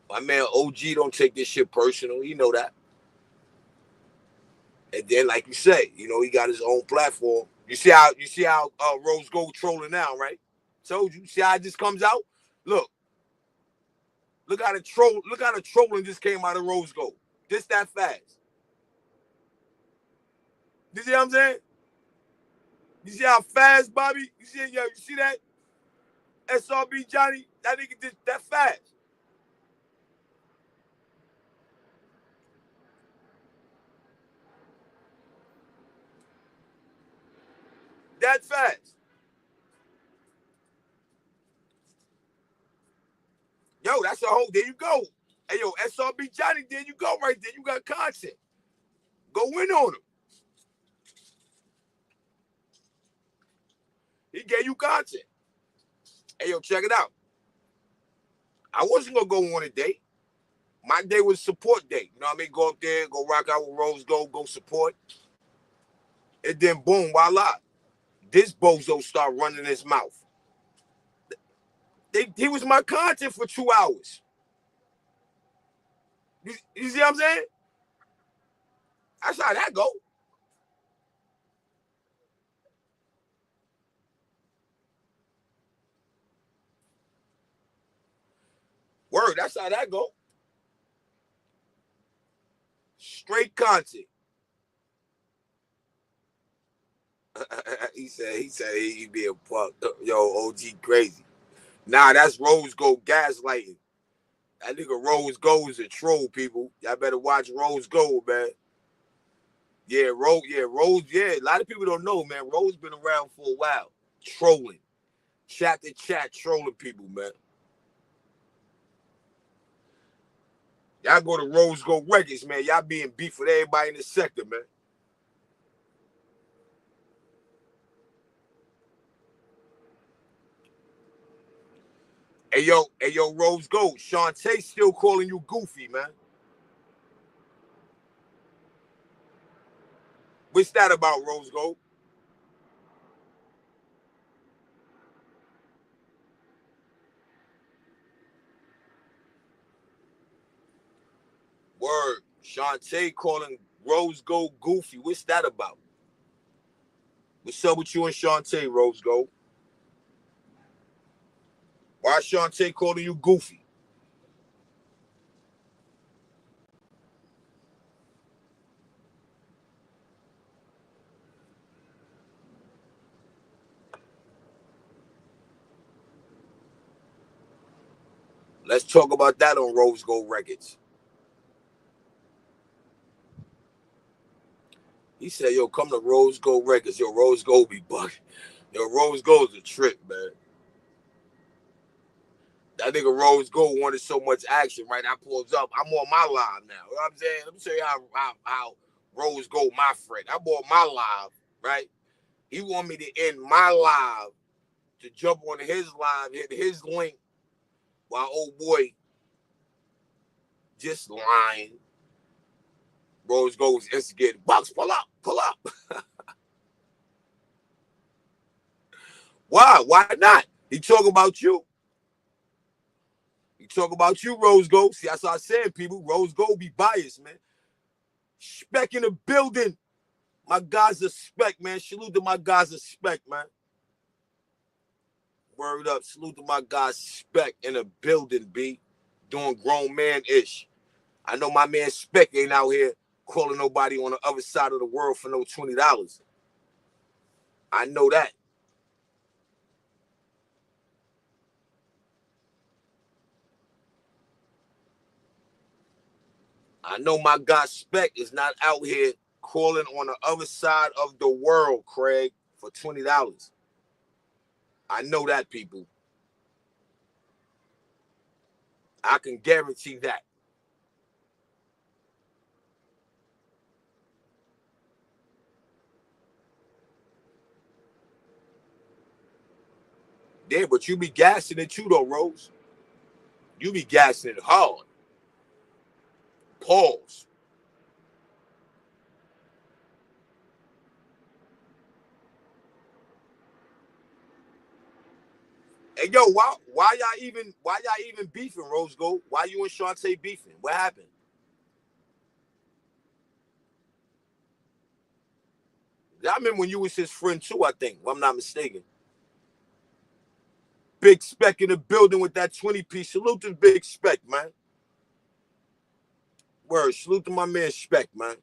My man OG don't take this shit personal. You know that. And then, like you say, he got his own platform. You see how Rose Gold trolling now, right? Told you. See how it just comes out? Look how the trolling just came out of Rose Gold. Just that fast. You see what I'm saying? You see how fast, Bobby? You see that? SRB Johnny, that nigga did that fast. That fast. Yo, that's a whole, there you go. Hey, yo, SRB Johnny, there you go right there. You got content. Go win on him. He gave you content. Hey, yo, check it out. I wasn't going to go on a date. My day was support day. You know what I mean? Go up there, go rock out with Rose Gold, go support. And then, boom, voila. This bozo start running his mouth. He was my content for 2 hours. You see what I'm saying? That's how that go. Word, that's how that go. Straight content. he said he'd be a fuck. Yo, OG crazy. Nah, that's Rose Gold gaslighting. That nigga Rose Gold is a troll, people. Y'all better watch Rose Gold, man. Rose. A lot of people don't know, man. Rose been around for a while. Trolling. Chat to chat, trolling people, man. Y'all go to Rose Gold Records, man. Y'all being beef with everybody in the sector, man. Hey, yo, Rose Gold. Shantae still calling you goofy, man. What's that about, Rose Gold? Word. Shantae calling Rose Gold goofy. What's that about? What's up with you and Shantae, Rose Gold? Why is Shantae calling you goofy? Let's talk about that on Rose Gold Records. He said, yo, come to Rose Gold Records. Yo, Rose Gold be bugging. Yo, Rose Gold's a trip, man. That nigga Rose Gold wanted so much action, right? I pulls up. I'm on my live now. You know what I'm saying? Let me show you how Rose Gold, my friend. I'm on my live, right? He want me to end my live to jump on his live, hit his link, while old boy just lying. Rose Gold's instigating. Bucks, pull up. Why? Why not? He talk about you. He talk about you, Rose Gold. See, that's what I said, people. Rose Gold be biased, man. Spec in the building. My guys of Spec, man. Salute to my guys of Spec, man. Word up. Salute to my guys Spec in the building, B. Doing grown man-ish. I know my man Spec ain't out here calling nobody on the other side of the world for no $20. I know that. I know my guy Spec is not out here calling on the other side of the world, Craig, for $20. I know that, people. I can guarantee that. Yeah, but you be gassing it too, though, Rose. You be gassing it hard. Pause. Hey, yo, why y'all even beefing, Rose Gold? Why you and Shantae beefing? What happened? I remember when you was his friend too, I think, if I'm not mistaken. Big Spec in the building with that 20-piece. Salute to Big Spec, man. Word, salute to my man Spec, man.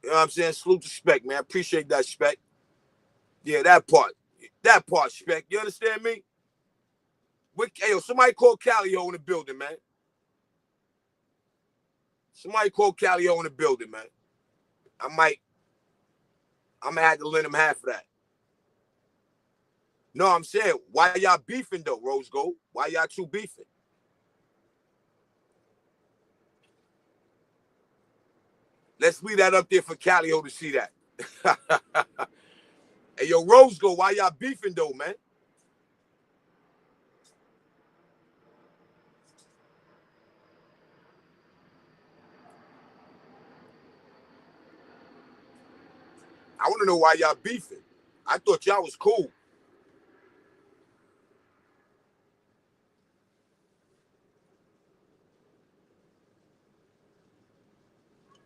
You know what I'm saying? Salute to Spec, man. Appreciate that, Spec. Yeah, that part. That part, Spec. You understand me? Hey, yo, somebody call Calio in the building, man. Somebody call Calio in the building, man. I'm gonna have to lend him half of that. No, I'm saying, why y'all beefing though, Rose Gold? Why y'all two beefing? Let's leave that up there for Calio to see that. Hey, yo, Rose Gold, why y'all beefing though, man? I want to know why y'all beefing. I thought y'all was cool.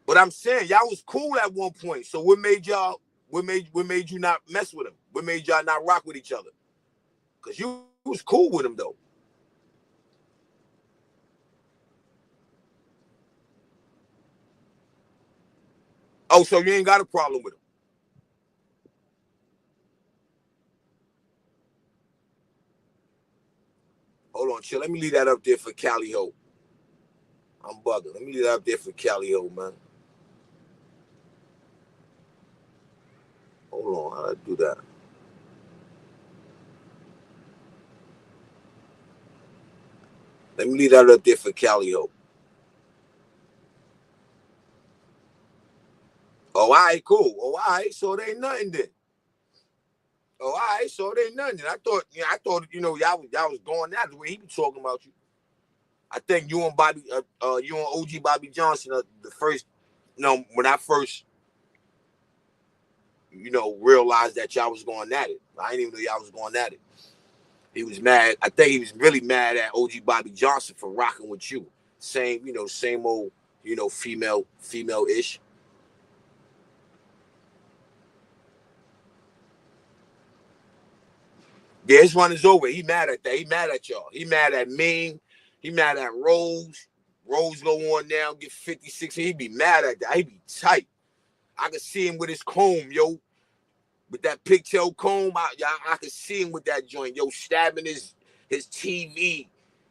But I'm saying y'all was cool at one point. So what made you not mess with him? What made y'all not rock with each other? Cause you was cool with him though. Oh, so you ain't got a problem with him? Hold on, chill. Let me leave that up there for Cali Ho. I'm bugging. Let me leave that up there for Cali Ho, man. Hold on, how do I do that? Let me leave that up there for Cali Ho. Oh, all right, cool. Oh, all right, so it ain't nothing then. Oh, all right, so it ain't nothing. I thought, y'all was going that the way he be talking about you. I think you and OG Bobby Johnson are the first, when I first, realized that y'all was going at it. I didn't even know y'all was going at it. He was mad. I think he was really mad at OG Bobby Johnson for rocking with you. Same old, female-ish. Yeah, his run is over. He mad at that. He mad at y'all. He mad at Ming. He mad at Rose. Rose go on now, get 56. He be mad at that. He be tight. I can see him with his comb, yo. With that pigtail comb, I can see him with that joint, yo, stabbing his TV.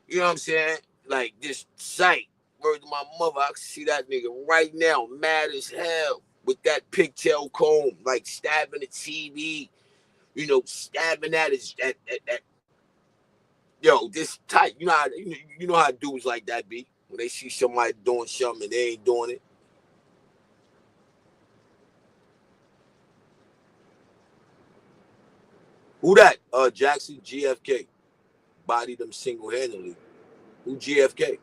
You know what I'm saying? Like this sight. Word to my mother, I can see that nigga right now, mad as hell, with that pigtail comb, like stabbing the TV. Stabbing at his at yo, this tight. You know how dudes like that be when they see somebody doing something and they ain't doing it. Who that? Jackson GFK bodied them single-handedly. Who GFK?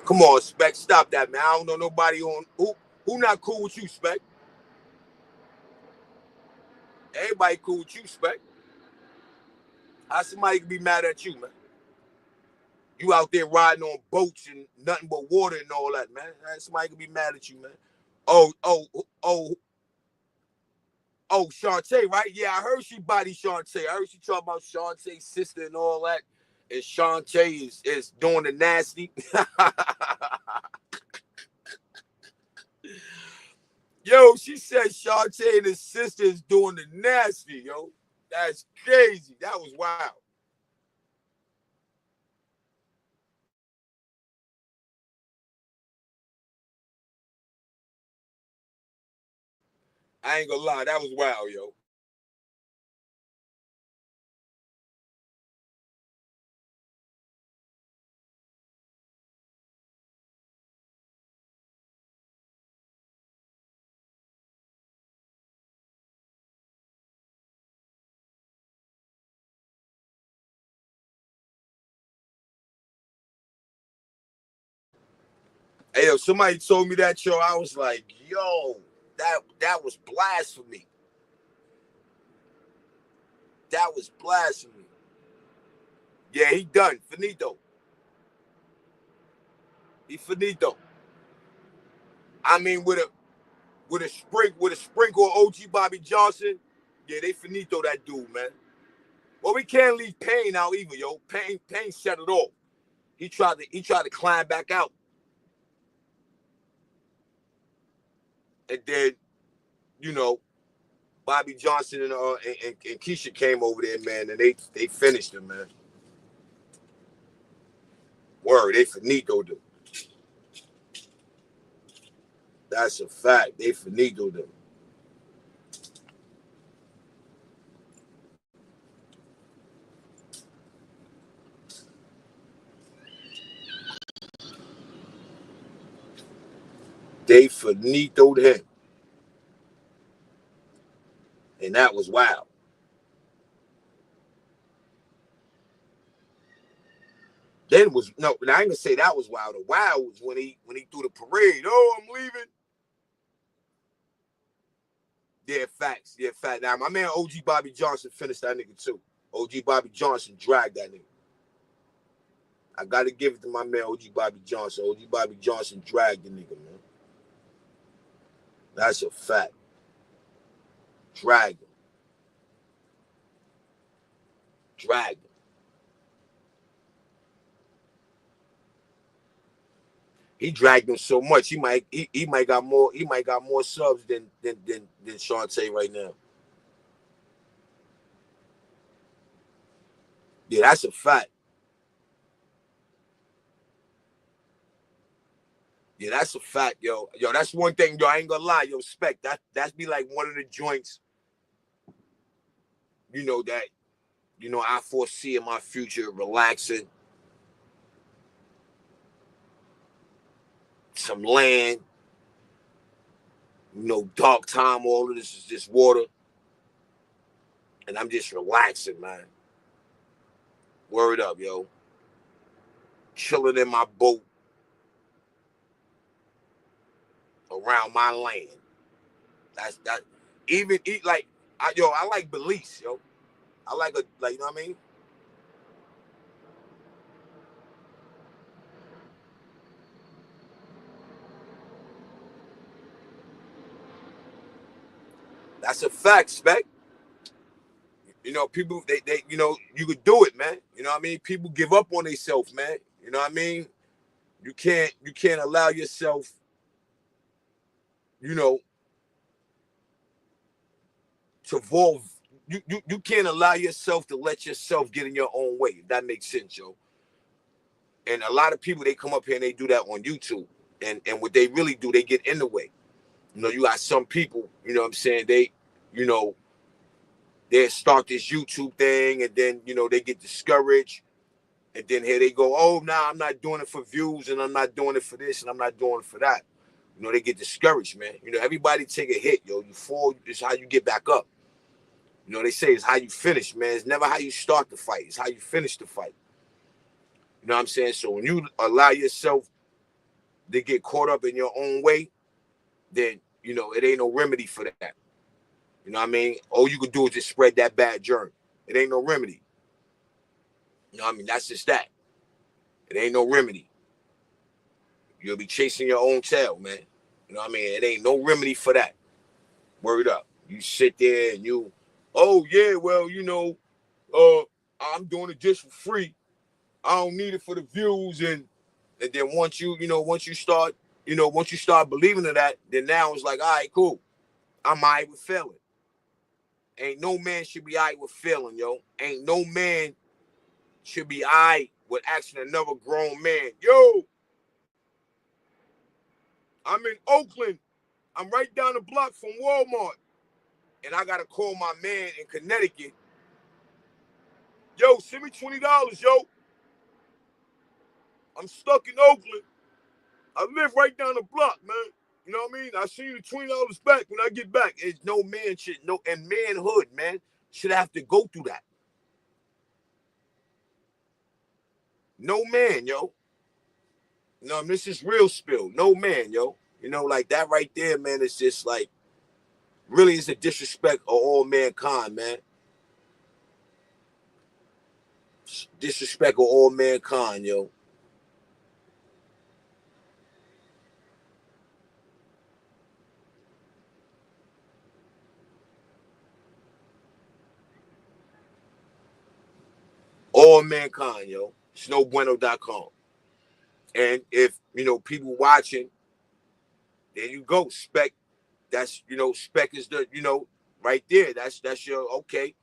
Come on, Spec. Stop that, man. I don't know nobody on who not cool with you, Spec. Everybody cool with you, Spec. How somebody can be mad at you, man? You out there riding on boats and nothing but water and all that, man. Somebody could be mad at you, man. Oh, oh, oh, oh, Shantae, right? Yeah, I heard she body Shantae. I heard she talking about Shantae's sister and all that. And Shantae is doing the nasty. Yo, she said Shantae and his sister is doing the nasty, yo. That's crazy. That was wild. I ain't gonna lie, that was wild, yo. Hey, yo, somebody told me that, yo. I was like, yo, that was blasphemy. That was blasphemy. Yeah, he done. Finito. He finito. I mean, with a sprinkle of OG Bobby Johnson, yeah, they finito that dude, man. Well, we can't leave Payne out either, yo. Payne set it off. He tried to climb back out. And then, you know, Bobby Johnson and Keisha came over there, man, and they finished him, man. Word, they finitoed him. That's a fact. They finitoed him. They finitoed him. And that was wild. Then was no, I ain't gonna say that was wild. The wild was when he threw the parade. Oh, I'm leaving. Yeah, facts. Yeah, fact. Now my man OG Bobby Johnson finished that nigga too. OG Bobby Johnson dragged that nigga. I gotta give it to my man OG Bobby Johnson. OG Bobby Johnson dragged the nigga, man. That's a fact. Dragged him. Dragged him. He dragged him so much. He might got more subs than Shantae right now. Yeah, that's a fact. Yeah, that's a fact, yo. Yo, that's one thing, yo. I ain't gonna lie, yo. Spec, that's be like one of the joints, you know, that, you know, I foresee in my future relaxing. Some land, you know, dark time, all of this is just water. And I'm just relaxing, man. Word up, yo. Chilling in my boat around my land. That's that. Even eat like, I like Belize, yo. I like you know what I mean? That's a fact, Spec. You know, people they you know, you could do it, man. You know what I mean? People give up on themselves, man. You know what I mean? You can't allow yourself, you know, to evolve. You can't allow yourself to let yourself get in your own way, if that makes sense, yo. And a lot of people, they come up here and they do that on YouTube. And what they really do, they get in the way. You know, you got some people, you know what I'm saying, they, you know, they start this YouTube thing and then, you know, they get discouraged. And then here they go, oh, nah, I'm not doing it for views and I'm not doing it for this and I'm not doing it for that. You know, they get discouraged, man. You know, everybody take a hit, yo. You fall, it's how you get back up. You know, they say it's how you finish, man. It's never how you start the fight. It's how you finish the fight. You know what I'm saying? So when you allow yourself to get caught up in your own way, then, you know, it ain't no remedy for that. You know what I mean? All you could do is just spread that bad germ. It ain't no remedy. You know what I mean? That's just that. It ain't no remedy. You'll be chasing your own tail, man. You know what I mean? It ain't no remedy for that. Word up. You sit there and you, oh yeah, well, I'm doing it just for free. I don't need it for the views, and then once you start believing in that, then now it's like, all right, cool. I'm all right with failing. Ain't no man should be all right with failing, yo. Ain't no man should be all right with asking another grown man, yo, I'm in Oakland. I'm right down the block from Walmart. And I got to call my man in Connecticut. Yo, send me $20, yo. I'm stuck in Oakland. I live right down the block, man. You know what I mean? I send you the $20 back when I get back. It's no man shit. No, and manhood, man, should have to go through that. No man, yo. No, this is real spill. No man, yo. You know, like that right there, man, it's just like, really is a disrespect of all mankind, man. Disrespect of all mankind, yo. All mankind, yo. Snowbueno.com. And if, people watching, there you go. Spec, that's, spec is the, right there. That's your, okay.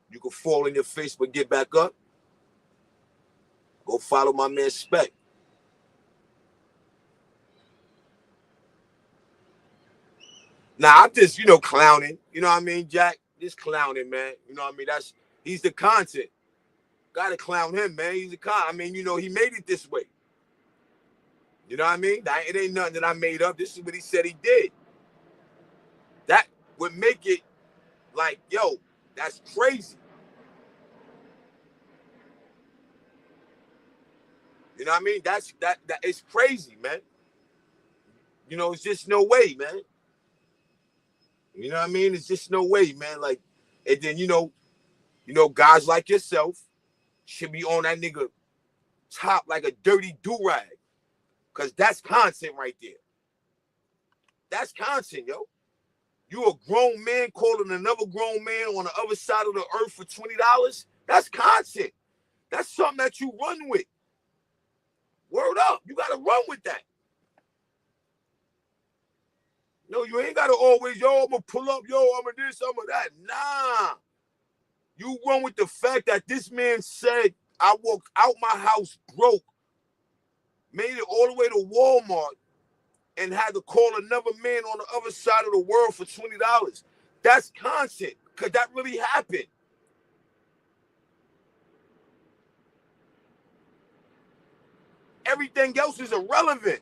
You can fall in your face, but get back up. Go follow my man Spec. Now, I'm just, clowning. You know what I mean, Jack? Just clowning, man. You know what I mean? He's the content. Gotta clown him, man. He's the con. I mean, he made it this way. You know what I mean? It ain't nothing that I made up. This is what he said he did. That would make it like, yo, that's crazy. You know what I mean? That is crazy, man. It's just no way, man. You know what I mean? It's just no way, man. Like, and then guys like yourself should be on that nigga top like a dirty do-rag. Cause that's content right there. That's content, yo. You a grown man calling another grown man on the other side of the earth for $20? That's content. That's something that you run with. Word up. You got to run with that. No, you ain't got to always, yo, I'm going to pull up, yo, I'm going to this, I'm going to that. Nah. You run with the fact that this man said, I walked out my house broke, made it all the way to Walmart, and had to call another man on the other side of the world for $20. That's content, because that really happened. Everything else is irrelevant.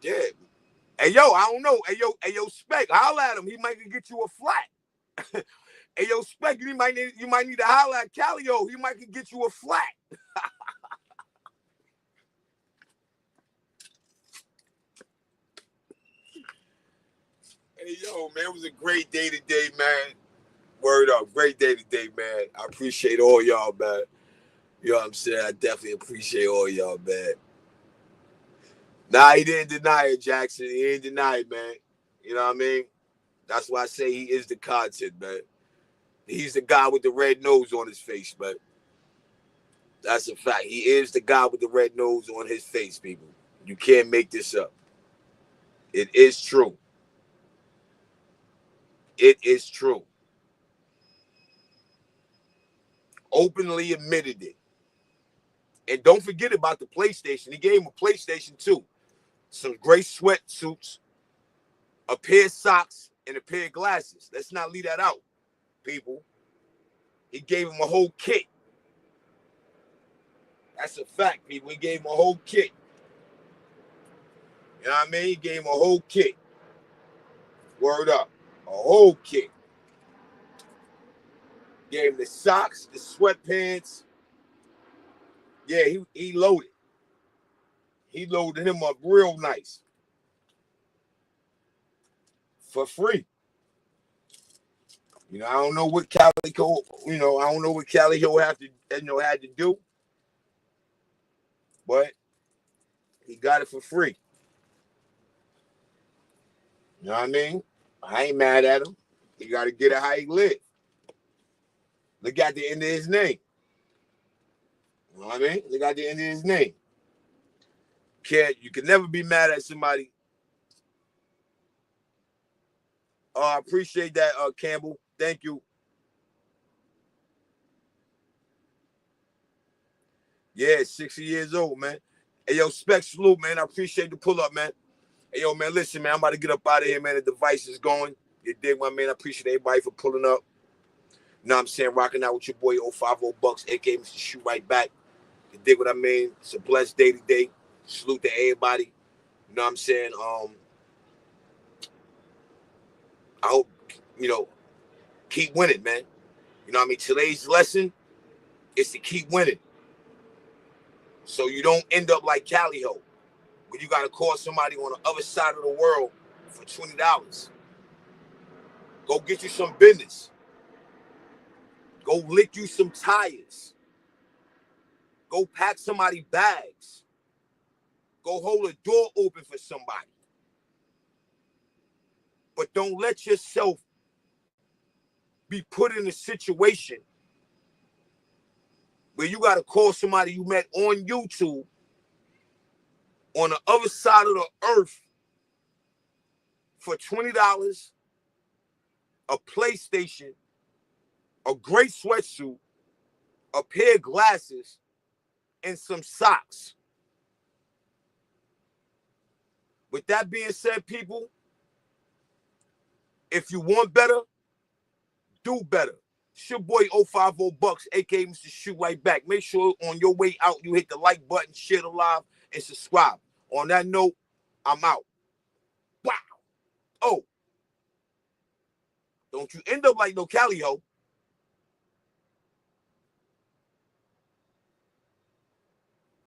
Yeah. Hey, yo, I don't know. Hey, yo, Spec, holla at him. He might get you a flat. Hey, yo, Spec, you might need to holla at Calio. He might get you a flat. Hey, yo, man, it was a great day today, man. Word up. Great day today, man. I appreciate all y'all, man. You know what I'm saying? I definitely appreciate all y'all, man. Nah, he didn't deny it, Jackson. He didn't deny it, man. You know what I mean? That's why I say he is the content, man. He's the guy with the red nose on his face, man. That's a fact. He is the guy with the red nose on his face, people. You can't make this up. It is true. It is true. Openly admitted it. And don't forget about the PlayStation. He gave him a PlayStation 2. Some gray sweatsuits, a pair of socks, and a pair of glasses. Let's not leave that out, people. He gave him a whole kit. That's a fact, people. He gave him a whole kit. You know what I mean? He gave him a whole kit. Word up. A whole kit. Gave him the socks, the sweatpants. Yeah, he loaded. He loaded him up real nice for free. I don't know what Calico, I don't know what Calico had to do, but he got it for free. You know what I mean? I ain't mad at him. He got to get it how he live. Look at the end of his name. You know what I mean? Look at the end of his name. You can never be mad at somebody. I appreciate that, Campbell. Thank you. Yeah, 60 years old, man. Hey, yo, Spec salute, man. I appreciate the pull up, man. Hey, yo, man, listen, man. I'm about to get up out of here, man. The device is going. You dig, my man? I appreciate everybody for pulling up. You know what I'm saying? Rocking out with your boy 050 Bucks, aka Mr. Shoot Right Back. You dig what I mean? It's a blessed day today. Salute to everybody. You know what I'm saying? I hope, keep winning, man. You know what I mean? Today's lesson is to keep winning. So you don't end up like Cali Ho, when you got to call somebody on the other side of the world for $20. Go get you some business. Go lick you some tires. Go pack somebody bags. Go hold a door open for somebody. But don't let yourself be put in a situation where you got to call somebody you met on YouTube on the other side of the earth for $20, a PlayStation, a great sweatsuit, a pair of glasses, and some socks. With that being said, people, if you want better, do better. It's your boy 050 Bucks, aka Mr. Shoot Right Back. Make sure on your way out you hit the like button, share the live, and subscribe. On that note, I'm out. Wow. Oh. Don't you end up like no Cali Ho.